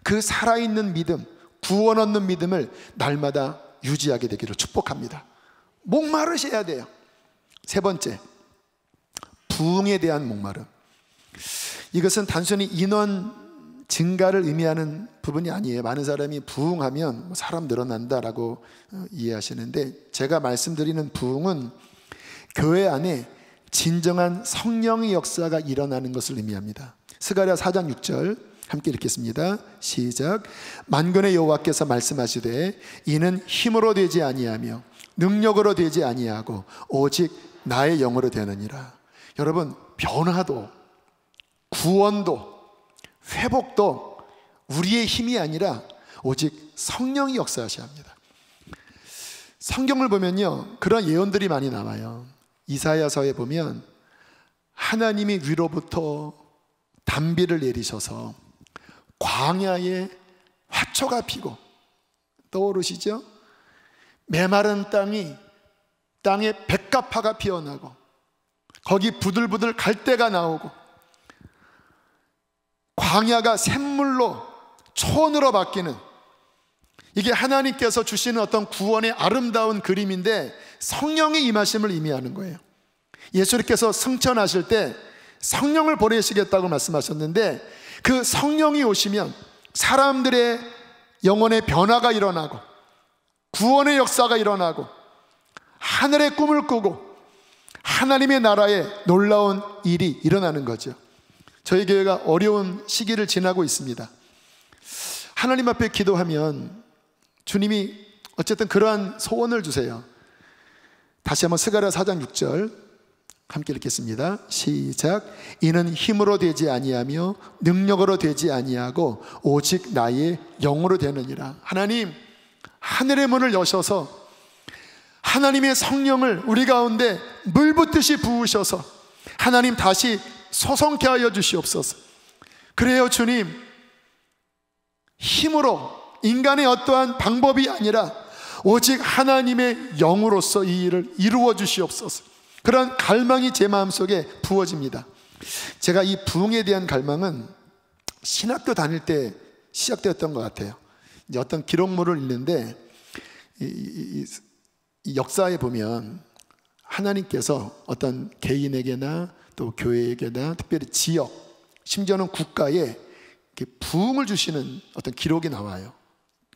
그 살아있는 믿음, 구원 얻는 믿음을 날마다 유지하게 되기를 축복합니다. 목마르셔야 돼요. 세 번째, 부흥에 대한 목마름. 이것은 단순히 인원 증가를 의미하는 부분이 아니에요. 많은 사람이 부흥하면 사람 늘어난다라고 이해하시는데, 제가 말씀드리는 부흥은 교회 안에 진정한 성령의 역사가 일어나는 것을 의미합니다. 스가랴 4장 6절 함께 읽겠습니다. 시작. 만군의 여호와께서 말씀하시되 이는 힘으로 되지 아니하며 능력으로 되지 아니하고 오직 나의 영으로 되느니라. 여러분, 변화도 구원도 회복도 우리의 힘이 아니라 오직 성령이 역사하셔야 합니다. 성경을 보면요, 그런 예언들이 많이 나와요. 이사야서에 보면 하나님이 위로부터 단비를 내리셔서 광야에 화초가 피고, 떠오르시죠? 메마른 땅에 백합화가 피어나고 거기 부들부들 갈대가 나오고 광야가 샘물로 촌으로 바뀌는, 이게 하나님께서 주시는 어떤 구원의 아름다운 그림인데 성령의 임하심을 의미하는 거예요. 예수님께서 승천하실 때 성령을 보내시겠다고 말씀하셨는데, 그 성령이 오시면 사람들의 영혼의 변화가 일어나고 구원의 역사가 일어나고 하늘의 꿈을 꾸고 하나님의 나라에 놀라운 일이 일어나는 거죠. 저희 교회가 어려운 시기를 지나고 있습니다. 하나님 앞에 기도하면 주님이 어쨌든 그러한 소원을 주세요. 다시 한번 스가랴 4장 6절 함께 읽겠습니다. 시작. 이는 힘으로 되지 아니하며 능력으로 되지 아니하고 오직 나의 영으로 되느니라. 하나님, 하늘의 문을 여셔서 하나님의 성령을 우리 가운데 물붓듯이 부으셔서 하나님 다시 소성케 하여 주시옵소서. 그래요 주님, 힘으로 인간의 어떠한 방법이 아니라 오직 하나님의 영으로서 이 일을 이루어 주시옵소서. 그런 갈망이 제 마음속에 부어집니다. 제가 이 부흥에 대한 갈망은 신학교 다닐 때 시작되었던 것 같아요. 이제 어떤 기록물을 읽는데 이 역사에 보면 하나님께서 어떤 개인에게나 또 교회에게나 특별히 지역, 심지어는 국가에 부흥을 주시는 어떤 기록이 나와요.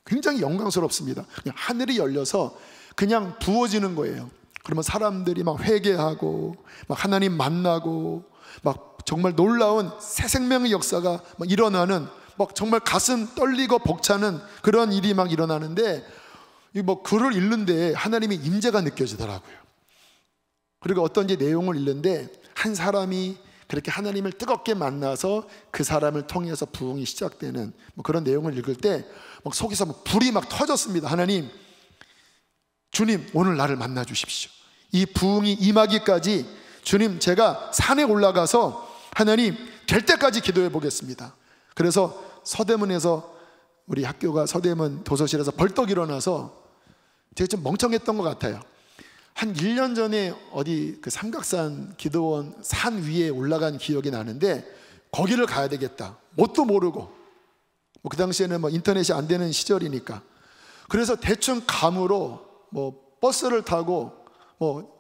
굉장히 영광스럽습니다. 그냥 하늘이 열려서 그냥 부어지는 거예요. 그러면 사람들이 막 회개하고 막 하나님 만나고 막 정말 놀라운 새 생명의 역사가 막 일어나는, 막 정말 가슴 떨리고 벅차는 그런 일이 막 일어나는데, 뭐 글을 읽는데 하나님의 임재가 느껴지더라고요. 그리고 어떤 이제 내용을 읽는데 한 사람이 그렇게 하나님을 뜨겁게 만나서 그 사람을 통해서 부흥이 시작되는 뭐 그런 내용을 읽을 때 막 속에서 막 불이 막 터졌습니다. 하나님, 주님 오늘 나를 만나 주십시오. 이 부흥이 임하기까지 주님, 제가 산에 올라가서 하나님 될 때까지 기도해 보겠습니다. 그래서 서대문에서, 우리 학교가 서대문 도서실에서 벌떡 일어나서, 제가 좀 멍청했던 것 같아요. 한 1년 전에 어디 그 삼각산 기도원 산 위에 올라간 기억이 나는데 거기를 가야 되겠다. 뭣도 모르고, 뭐 그 당시에는 뭐 인터넷이 안 되는 시절이니까. 그래서 대충 감으로 뭐 버스를 타고 뭐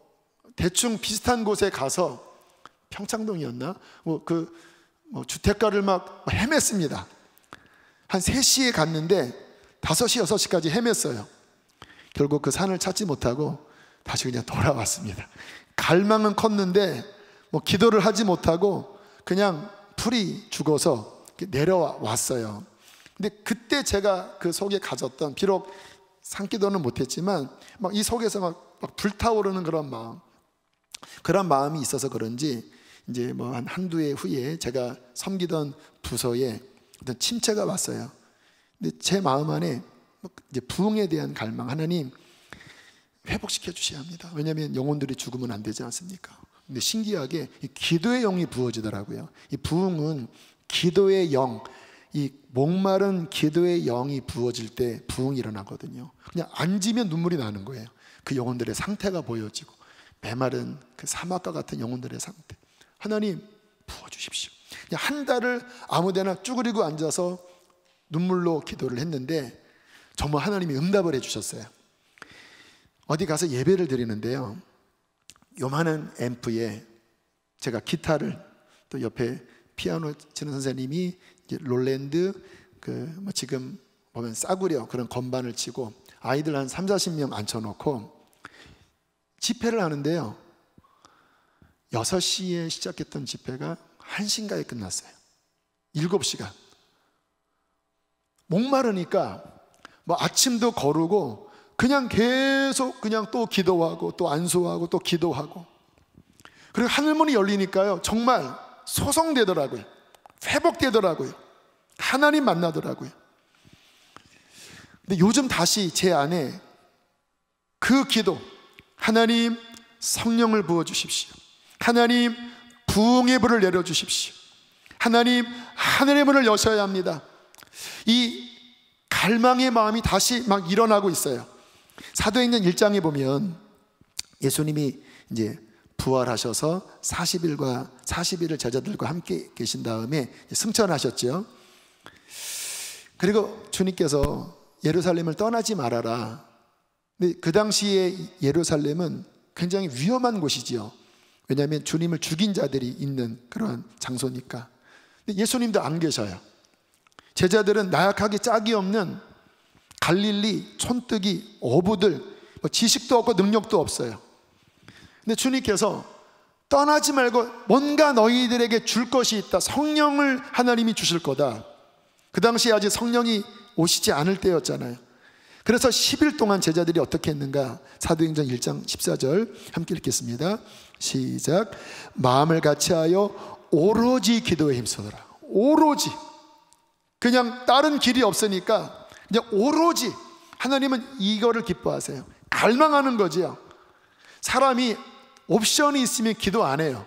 대충 비슷한 곳에 가서, 평창동이었나? 뭐 주택가를 막 헤맸습니다. 한 3시에 갔는데 5시, 6시까지 헤맸어요. 결국 그 산을 찾지 못하고 다시 그냥 돌아왔습니다. 갈망은 컸는데 뭐 기도를 하지 못하고 그냥 풀이 죽어서 내려왔어요. 근데 그때 제가 그 속에 가졌던, 비록 산기도는 못했지만 막 이 속에서 막 불타오르는 그런 마음이 있어서 그런지 이제 뭐 한두 해 후에 제가 섬기던 부서에 어떤 침체가 왔어요. 근데 제 마음 안에 이제 부흥에 대한 갈망, 하나님 회복시켜 주셔야 합니다. 왜냐하면 영혼들이 죽으면 안 되지 않습니까? 근데 신기하게 이 기도의 영이 부어지더라고요. 이 부흥은 기도의 영, 이 목마른 기도의 영이 부어질 때 부흥이 일어나거든요. 그냥 앉으면 눈물이 나는 거예요. 그 영혼들의 상태가 보여지고, 메마른 그 사막과 같은 영혼들의 상태, 하나님 부어주십시오. 그냥 한 달을 아무데나 쭈그리고 앉아서 눈물로 기도를 했는데 정말 하나님이 응답을 해주셨어요. 어디 가서 예배를 드리는데요, 요만한 앰프에 제가 기타를, 또 옆에 피아노 치는 선생님이 이제 롤랜드 뭐 지금 보면 싸구려 그런 건반을 치고 아이들 한 30-40명 앉혀놓고 집회를 하는데요, 6시에 시작했던 집회가 1시인가에 끝났어요. 7시간. 목마르니까 뭐 아침도 거르고 그냥 계속 그냥 또 기도하고 또 안수하고 또 기도하고, 그리고 하늘문이 열리니까요 정말 소성되더라고요. 회복되더라고요. 하나님 만나더라고요. 근데 요즘 다시 제 안에 그 기도, 하나님 성령을 부어주십시오. 하나님 부흥의 불을 내려주십시오. 하나님 하늘의 문을 여셔야 합니다. 이 갈망의 마음이 다시 막 일어나고 있어요. 사도행전 1장에 보면 예수님이 이제 부활하셔서 40일을 제자들과 함께 계신 다음에 승천하셨죠. 그리고 주님께서 예루살렘을 떠나지 말아라. 근데 그 당시에 예루살렘은 굉장히 위험한 곳이지요. 왜냐하면 주님을 죽인 자들이 있는 그런 장소니까. 근데 예수님도 안 계셔요. 제자들은 나약하기 짝이 없는 갈릴리 촌뜨기 어부들, 지식도 없고 능력도 없어요. 근데 주님께서 떠나지 말고 뭔가 너희들에게 줄 것이 있다, 성령을 하나님이 주실 거다. 그 당시에 아직 성령이 오시지 않을 때였잖아요. 그래서 10일 동안 제자들이 어떻게 했는가? 사도행전 1장 14절 함께 읽겠습니다. 시작. 마음을 같이하여 오로지 기도에 힘쓰더라. 오로지, 그냥 다른 길이 없으니까 그냥 오로지 하나님은 이거를 기뻐하세요. 갈망하는 거지요. 사람이 옵션이 있으면 기도 안 해요.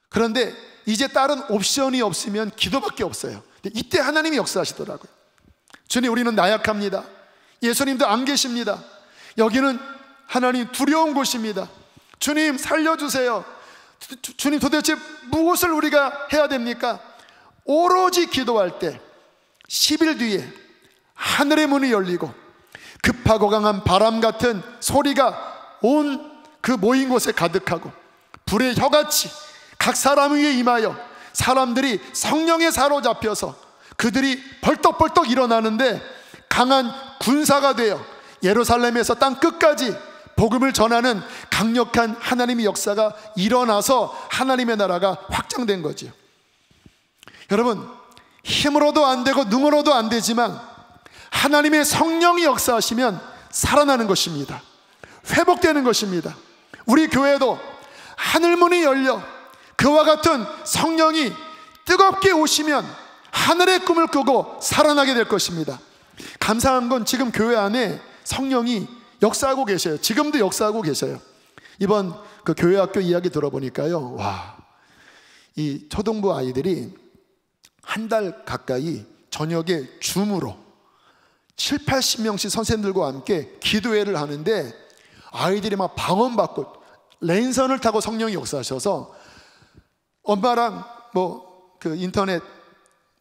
그런데 이제 다른 옵션이 없으면 기도밖에 없어요. 이때 하나님이 역사하시더라고요. 주님, 우리는 나약합니다. 예수님도 안 계십니다. 여기는 하나님 두려운 곳입니다. 주님 살려주세요. 주님 도대체 무엇을 우리가 해야 됩니까? 오로지 기도할 때 10일 뒤에 하늘의 문이 열리고 급하고 강한 바람 같은 소리가 온 그 모인 곳에 가득하고 불의 혀같이 각 사람 위에 임하여 사람들이 성령에 사로잡혀서 그들이 벌떡벌떡 일어나는데 강한 군사가 되어 예루살렘에서 땅 끝까지 복음을 전하는 강력한 하나님의 역사가 일어나서 하나님의 나라가 확장된 거죠. 여러분, 힘으로도 안 되고 능으로도 안 되지만 하나님의 성령이 역사하시면 살아나는 것입니다. 회복되는 것입니다. 우리 교회도 하늘문이 열려 그와 같은 성령이 뜨겁게 오시면 하늘의 꿈을 꾸고 살아나게 될 것입니다. 감사한 건 지금 교회 안에 성령이 역사하고 계셔요. 지금도 역사하고 계셔요. 이번 그 교회학교 이야기 들어보니까요, 와, 이 초등부 아이들이 한 달 가까이 저녁에 줌으로 7, 80명씩 선생님들과 함께 기도회를 하는데 아이들이 막 방언받고 랜선을 타고 성령이 역사하셔서 엄마랑 그 인터넷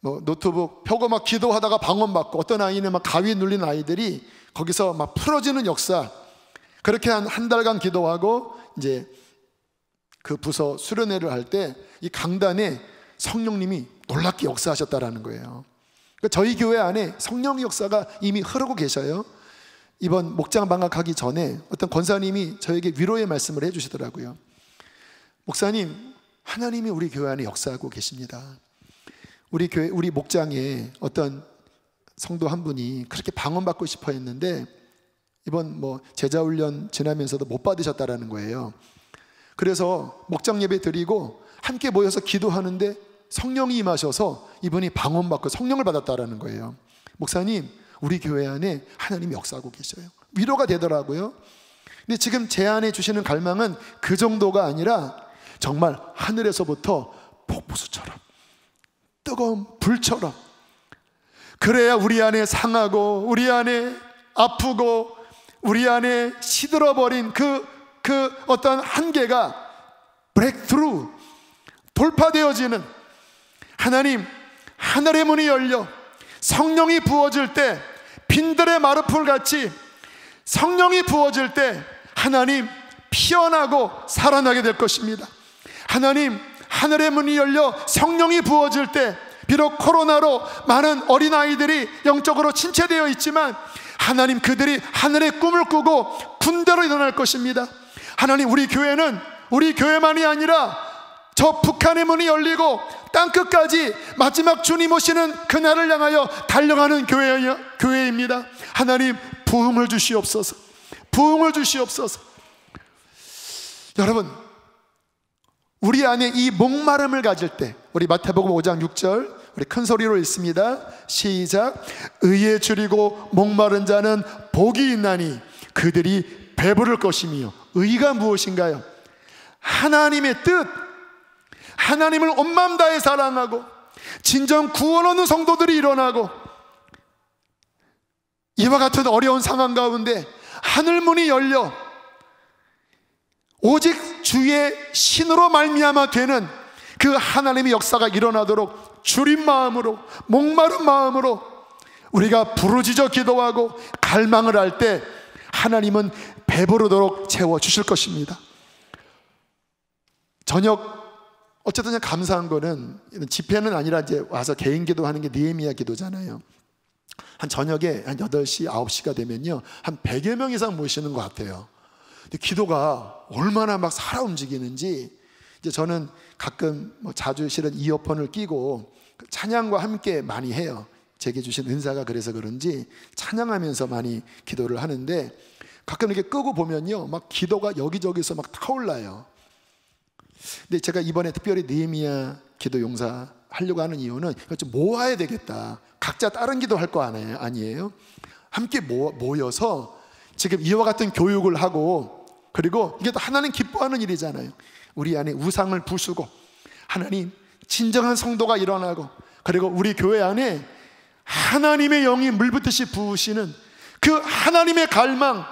노트북 펴고 막 기도하다가 방언받고, 어떤 아이는 막 가위 눌린 아이들이 거기서 막 풀어지는 역사. 그렇게 한 달간 기도하고 이제 그 부서 수련회를 할 때 이 강단에 성령님이 놀랍게 역사하셨다라는 거예요. 그러니까 저희 교회 안에 성령 역사가 이미 흐르고 계셔요. 이번 목장 방학하기 전에 어떤 권사님이 저에게 위로의 말씀을 해주시더라고요. 목사님, 하나님이 우리 교회 안에 역사하고 계십니다. 우리 교회, 우리 목장에 어떤 성도 한 분이 그렇게 방언받고 싶어 했는데 이번 제자훈련 지나면서도 못 받으셨다라는 거예요. 그래서 목장 예배 드리고 함께 모여서 기도하는데 성령이 임하셔서 이분이 방언받고 성령을 받았다라는 거예요. 목사님, 우리 교회 안에 하나님이 역사하고 계셔요. 위로가 되더라고요. 근데 지금 제 안에 주시는 갈망은 그 정도가 아니라 정말 하늘에서부터 폭포수처럼 뜨거운 불처럼, 그래야 우리 안에 상하고 우리 안에 아프고 우리 안에 시들어버린 그 어떤 한계가 브레이크트루, 돌파되어지는, 하나님 하늘의 문이 열려 성령이 부어질 때 빈들의 마르풀 같이 성령이 부어질 때 하나님 피어나고 살아나게 될 것입니다. 하나님 하늘의 문이 열려 성령이 부어질 때 비록 코로나로 많은 어린아이들이 영적으로 침체되어 있지만 하나님 그들이 하늘의 꿈을 꾸고 군대로 일어날 것입니다. 하나님, 우리 교회는 우리 교회만이 아니라 저 북한의 문이 열리고 땅끝까지 마지막 주님 오시는 그날을 향하여 달려가는 교회입니다. 하나님 부흥을 주시옵소서. 부흥을 주시옵소서. 여러분, 우리 안에 이 목마름을 가질 때, 우리 마태복음 5장 6절 우리 큰 소리로 읽습니다. 시작. 의에 줄이고 목마른 자는 복이 있나니 그들이 배부를 것이며. 의가 무엇인가요? 하나님의 뜻, 하나님을 온 마음 다해 사랑하고 진정 구원 얻는 성도들이 일어나고, 이와 같은 어려운 상황 가운데 하늘문이 열려 오직 주의 신으로 말미암아 되는 그 하나님의 역사가 일어나도록 줄인 마음으로, 목마른 마음으로 우리가 부르짖어 기도하고 갈망을 할 때 하나님은 배부르도록 채워주실 것입니다. 저녁 어쨌든 그냥 감사한 거는 집회는 아니라 이제 와서 개인 기도하는 게 느헤미야 기도잖아요. 한 저녁에 한 8시, 9시가 되면요 한 100여 명 이상 모시는 것 같아요. 근데 기도가 얼마나 막 살아 움직이는지, 이제 저는 가끔 뭐 자주 실은 이어폰을 끼고 찬양과 함께 많이 해요. 제게 주신 은사가 그래서 그런지 찬양하면서 많이 기도를 하는데, 가끔 이렇게 끄고 보면요 막 기도가 여기저기서 막 타올라요. 근데 제가 이번에 특별히 느헤미야 기도 용사 하려고 하는 이유는 이걸 좀 모아야 되겠다. 각자 다른 기도 할 거 아니에요? 함께 모여서 지금 이와 같은 교육을 하고, 그리고 이게 또 하나님 기뻐하는 일이잖아요. 우리 안에 우상을 부수고 하나님 진정한 성도가 일어나고, 그리고 우리 교회 안에 하나님의 영이 물붓듯이 부으시는 그 하나님의 갈망,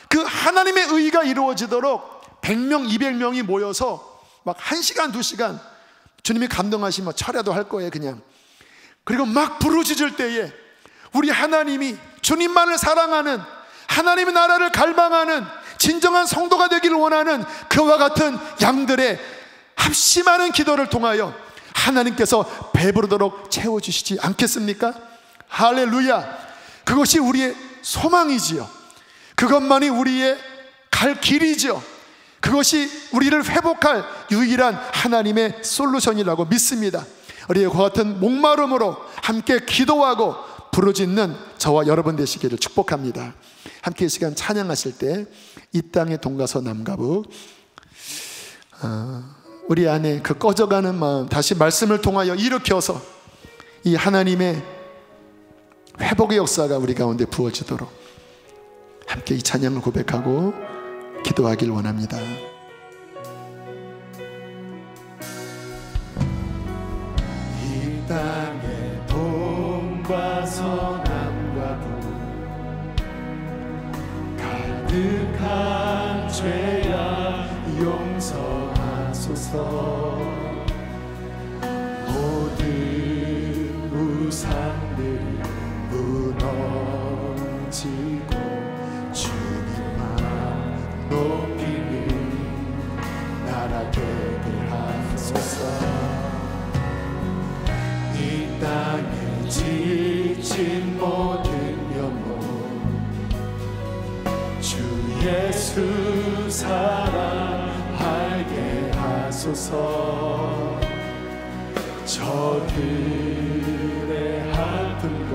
그 하나님의 의가 이루어지도록 100명, 200명이 모여서 막 1시간, 2시간 주님이 감동하시면 철야도 할 거예요 그냥. 그리고 막 부르짖을 때에 우리 하나님이 주님만을 사랑하는, 하나님의 나라를 갈망하는 진정한 성도가 되기를 원하는 그와 같은 양들의 합심하는 기도를 통하여 하나님께서 배부르도록 채워주시지 않겠습니까? 할렐루야. 그것이 우리의 소망이지요. 그것만이 우리의 갈 길이죠. 그것이 우리를 회복할 유일한 하나님의 솔루션이라고 믿습니다. 우리의 그와 같은 목마름으로 함께 기도하고 부르짖는 저와 여러분 되시기를 축복합니다. 함께 이 시간 찬양하실 때 이 땅의 동가서 남가부, 우리 안에 그 꺼져가는 마음 다시 말씀을 통하여 일으켜서 이 하나님의 회복의 역사가 우리 가운데 부어지도록 함께 이 찬양을 고백하고 기도하길 원합니다. 이 땅의 동과 서남과 북 가득한 죄악 용서하소서. 모든 우상들이 무너지고 주님만 높이는 나라 되게 하소서. 이 땅에 지친 모든 영혼 주 예수 사랑하게 하소서. 저들의 아픔과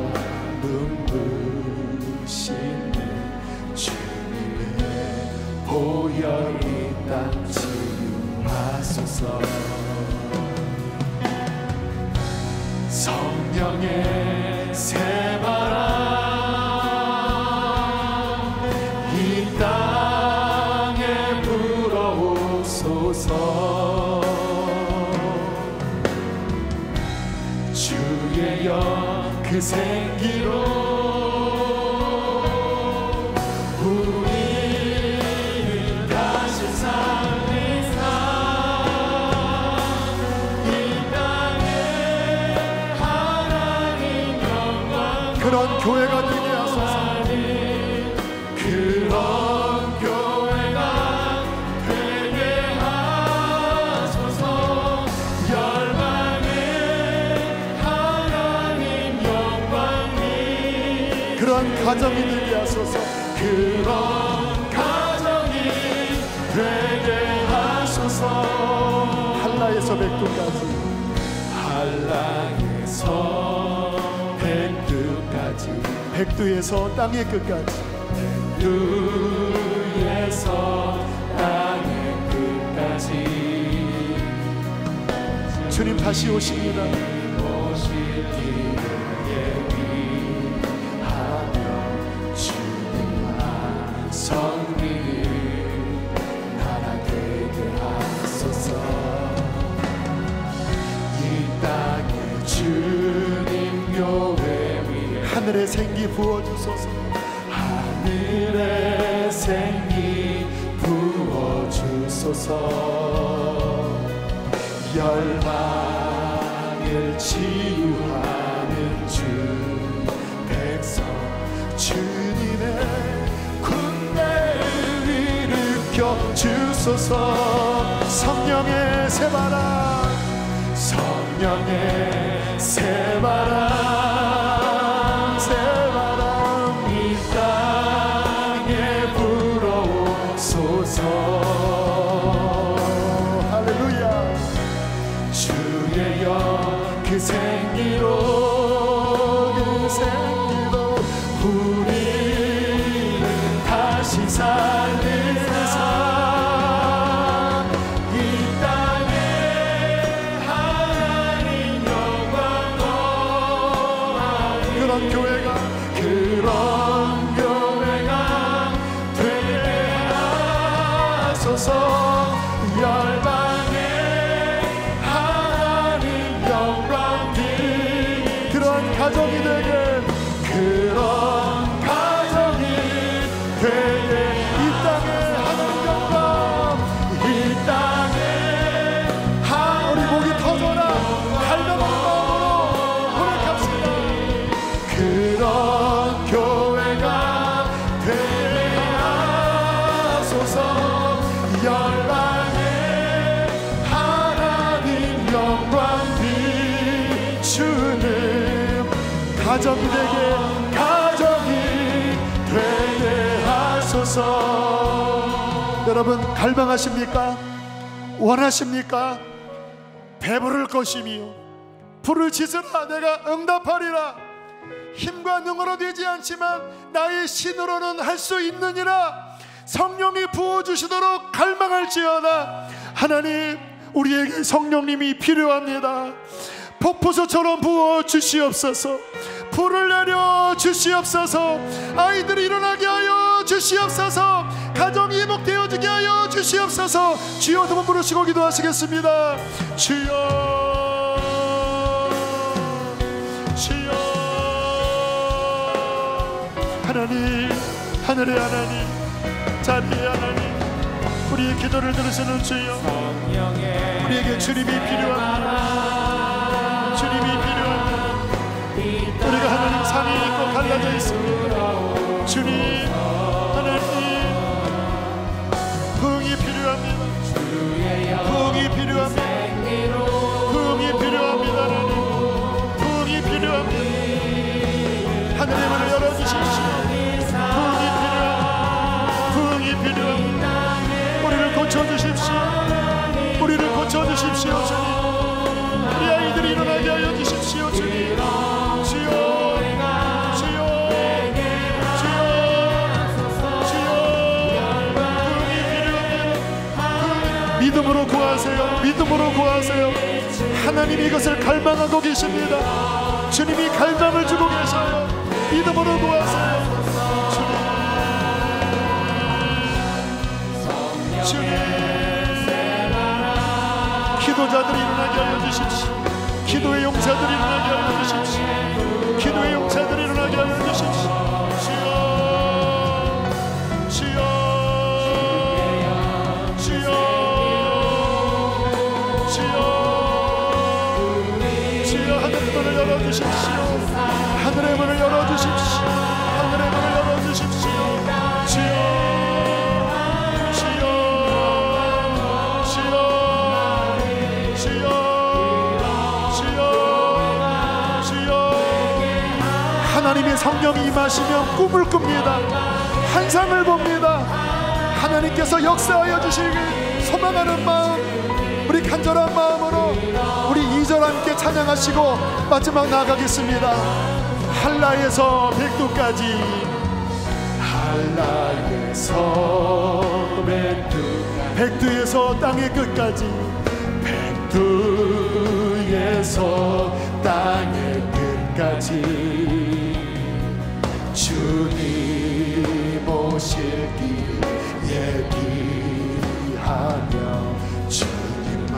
눈부시는 주님의 보혈 이 땅 치유하소서. 성령의 새바람 이 땅에 불어오소서. 주의 영 그 생기로 우리를 다시 살리사 이 땅에 하나님 영광 그런 교회가 되게 하소서. 그런 교회가 되게 하소서. 열방에 하나님 영광이 그런 가정이 되게 하소서. 그런 가정이 되게 하소서. 한라에서 백두까지, 한라에서 백두까지, 백두에서 땅의 끝까지, 백두에서 땅의 끝까지 주님 다시 오십니다. 오실 길을 예비하며 주님만 성리를 나라 되게 하소서. 이 땅에 주님 교회 위에 하늘의 생기 부어주소서. 하늘의 생기 부어주소서. 열방을 치유하는 주 백성 주님의 군대를 일으켜 주소서. 성령의 새바람, 성령의 새바람, 새바람 이 땅에 불어오소서. 할렐루야. 주의 영 그 생기로, 그 생기로 우리를 다시 살리사 이 땅에 하나님 영광 더하리. 그런 교회가 되게 하소서. 열방에 하나님 영광 그런 가정이 되게, 그런 가정이 되게 이 땅에 하나님 영광, 이 땅에 우리 목이 터져라 갈망하는 마음으로 고백합시다. 그런 교회가 되게 하소서. 열방에 하나님 영광 비추는 가정이 되게, 하소서. 여러분 갈망하십니까? 원하십니까? 배부를 것이며 불을 지으라 내가 응답하리라. 힘과 능으로 되지 않지만 나의 신으로는 할 수 있느니라. 성령이 부어주시도록 갈망할지어다. 하나님, 우리에게 성령님이 필요합니다. 폭포수처럼 부어 주시옵소서. 불을 내려 주시옵소서. 아이들이 일어나게 하여 주시옵소서. 가정이 회복되어지게 하여 주시옵소서. 주여, 두 번 부르시고 기도하시겠습니다. 주여, 주여. 하나님, 하늘의 하나님, 자비의 하나님, 우리의 기도를 들으시는 주여, 우리에게 주님이 필요합니다. 주님이 필요합니다. 우리가 하나님 상이 있고 갈라져 있습니다. 주님, 하나님, 부흥이 필요합니다. 부흥이 필요합니다. 부흥이 필요합니다. 하나님, 부흥이 필요합니다. 하늘의 문을 열어주십시오. 부흥이 필요합니다. 우리를 고쳐주십시오. 우리를 고쳐주십시오. 주님, 우리 아이들이 일어나게 하여 주십시오. 주님, 주여, 주여, 주여, 주여. 부흥이 필요합니다. 믿음으로 구하세요. 믿음으로 구하세요. 하나님이 이것을 갈망하고 계십니다. 주님이 갈망을 주고 계셔요. 믿음으로 구하세요. 주님, 기도자들이 일어나게 하여 주십시오. 기도의 용사들이 일어나게 하여 주십시오. 기도의 용사들이 일어나게 하여 주십시오. 주여, 주여, 주여, 주여, 주여. 하늘의 문을 열어주십시오. 하늘의 문을 열어주십시오. 하늘의 문을 열어주십시오. 주여, 하나님의 성령이 임하시면 꿈을 꿉니다. 환상을 봅니다. 하나님께서 역사하여 주시길 소망하는 마음, 우리 간절한 마음으로 우리 2절 함께 찬양하시고 마지막 나아가겠습니다. 한라에서 백두까지, 한라에서 백두에서 땅의 끝까지, 백두에서 땅의 끝까지 주님 오실 길 예비하며 주님만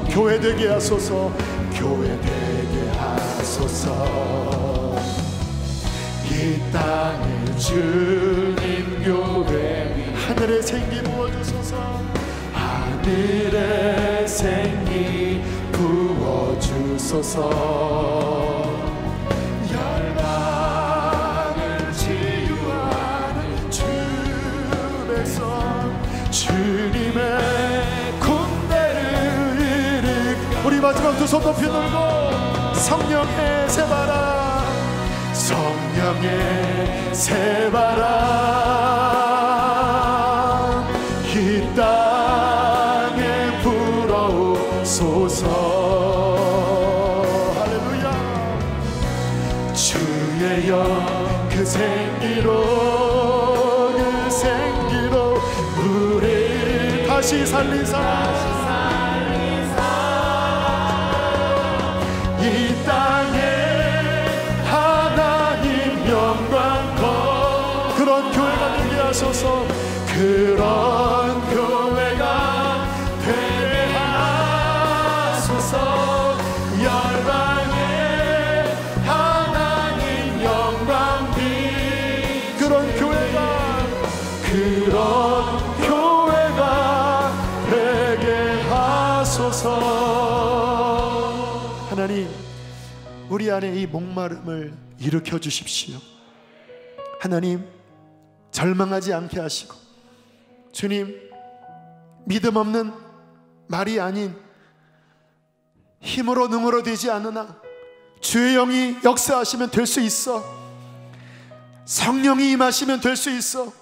교회 되게 하소서. 교회 되게 하소서. 이 땅에 주님 교회 하늘의 생기 부어주소서. 하늘의 생기 부어주소서. 열방을 치유하는 주 백성 주님의 군대 마지막 두 손 높이 들고 성령의 새바람, 성령의 새바람 이 땅에 불어오소서. 할렐루야. 주의 영 그 생기로 우리를 다시 살리사 이 땅에 하나님 영광 그런 교회가 되게 하소서. 그런 교회가 되게 하소서. 열방에 하나님 영광 비 그런 교회가 되게 하소서. 하나님, 우리 안에 이 목마름을 일으켜 주십시오. 하나님, 절망하지 않게 하시고, 주님, 믿음 없는 말이 아닌 힘으로 능으로 되지 않으나 주의 영이 역사하시면 될 수 있어. 성령이 임하시면 될 수 있어.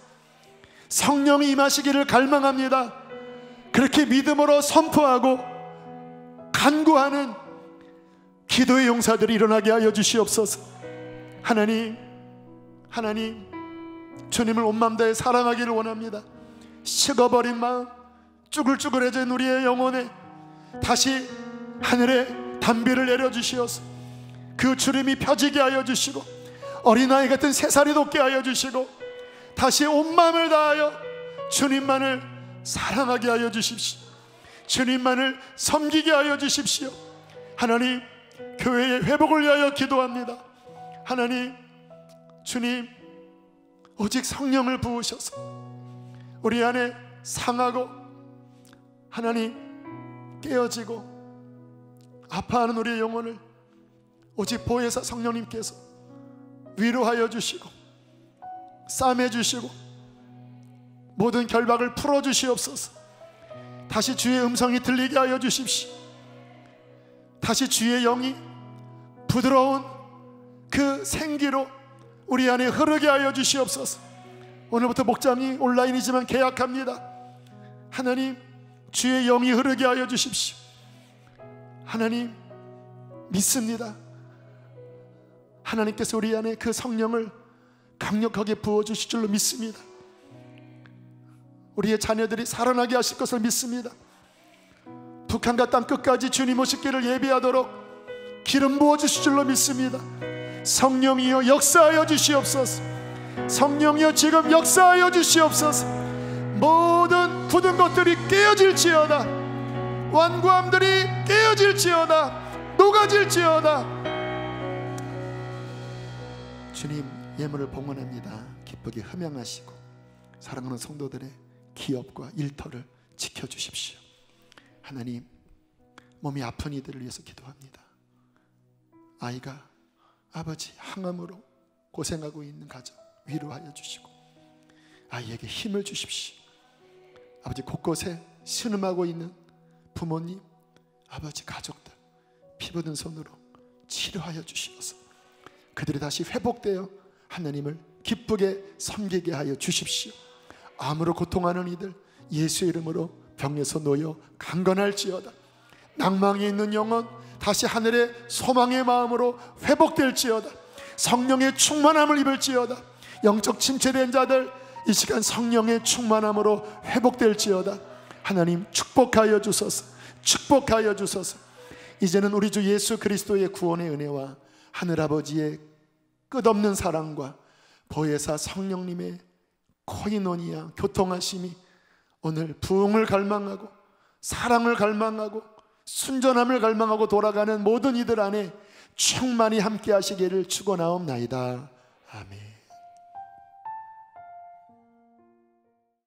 성령이 임하시기를 갈망합니다. 그렇게 믿음으로 선포하고 간구하는 기도의 용사들이 일어나게 하여 주시옵소서. 하나님, 주님을 온 마음 다해 사랑하기를 원합니다. 식어버린 마음, 쭈글쭈글해진 우리의 영혼에 다시 하늘의 단비를 내려주시어서 그 주름이 펴지게 하여 주시고, 어린아이 같은 새살이 돋게 하여 주시고, 다시 온 마음을 다하여 주님만을 사랑하게 하여 주십시오. 주님만을 섬기게 하여 주십시오. 하나님, 교회의 회복을 위하여 기도합니다. 하나님, 주님, 오직 성령을 부으셔서 우리 안에 상하고 하나님 깨어지고 아파하는 우리의 영혼을 오직 보혜사 성령님께서 위로하여 주시고 싸매 주시고 모든 결박을 풀어 주시옵소서. 다시 주의 음성이 들리게 하여 주십시오. 다시 주의 영이 부드러운 그 생기로 우리 안에 흐르게 하여 주시옵소서. 오늘부터 목장이 온라인이지만 계약합니다. 하나님, 주의 영이 흐르게 하여 주십시오. 하나님, 믿습니다. 하나님께서 우리 안에 그 성령을 강력하게 부어주실 줄로 믿습니다. 우리의 자녀들이 살아나게 하실 것을 믿습니다. 북한과 땅 끝까지 주님 오실 길을 예비하도록 기름 부어주실 줄로 믿습니다. 성령이여 역사하여 주시옵소서. 성령이여 지금 역사하여 주시옵소서. 모든 굳은 것들이 깨어질지어다. 완고함들이 깨어질지어다. 녹아질지어다. 주님, 예물을 봉헌합니다. 기쁘게 흠양하시고 사랑하는 성도들의 기업과 일터를 지켜주십시오. 하나님, 몸이 아픈 이들을 위해서 기도합니다. 아이가 아버지 항암으로 고생하고 있는 가정 위로하여 주시고 아이에게 힘을 주십시오. 아버지 곳곳에 신음하고 있는 부모님, 아버지 가족들 피부든 손으로 치료하여 주시옵소서. 그들이 다시 회복되어 하나님을 기쁘게 섬기게 하여 주십시오. 암으로 고통하는 이들 예수의 이름으로 병에서 놓여 강건할지어다. 낭망에 있는 영혼 다시 하늘의 소망의 마음으로 회복될지어다. 성령의 충만함을 입을지어다. 영적 침체된 자들 이 시간 성령의 충만함으로 회복될지어다. 하나님 축복하여 주소서. 축복하여 주소서. 이제는 우리 주 예수 그리스도의 구원의 은혜와 하늘아버지의 끝없는 사랑과 보혜사 성령님의 코이노니아 교통하심이 오늘 부흥을 갈망하고 사랑을 갈망하고 순전함을 갈망하고 돌아가는 모든 이들 안에 충만히 함께 하시기를 축원하옵나이다. 아멘.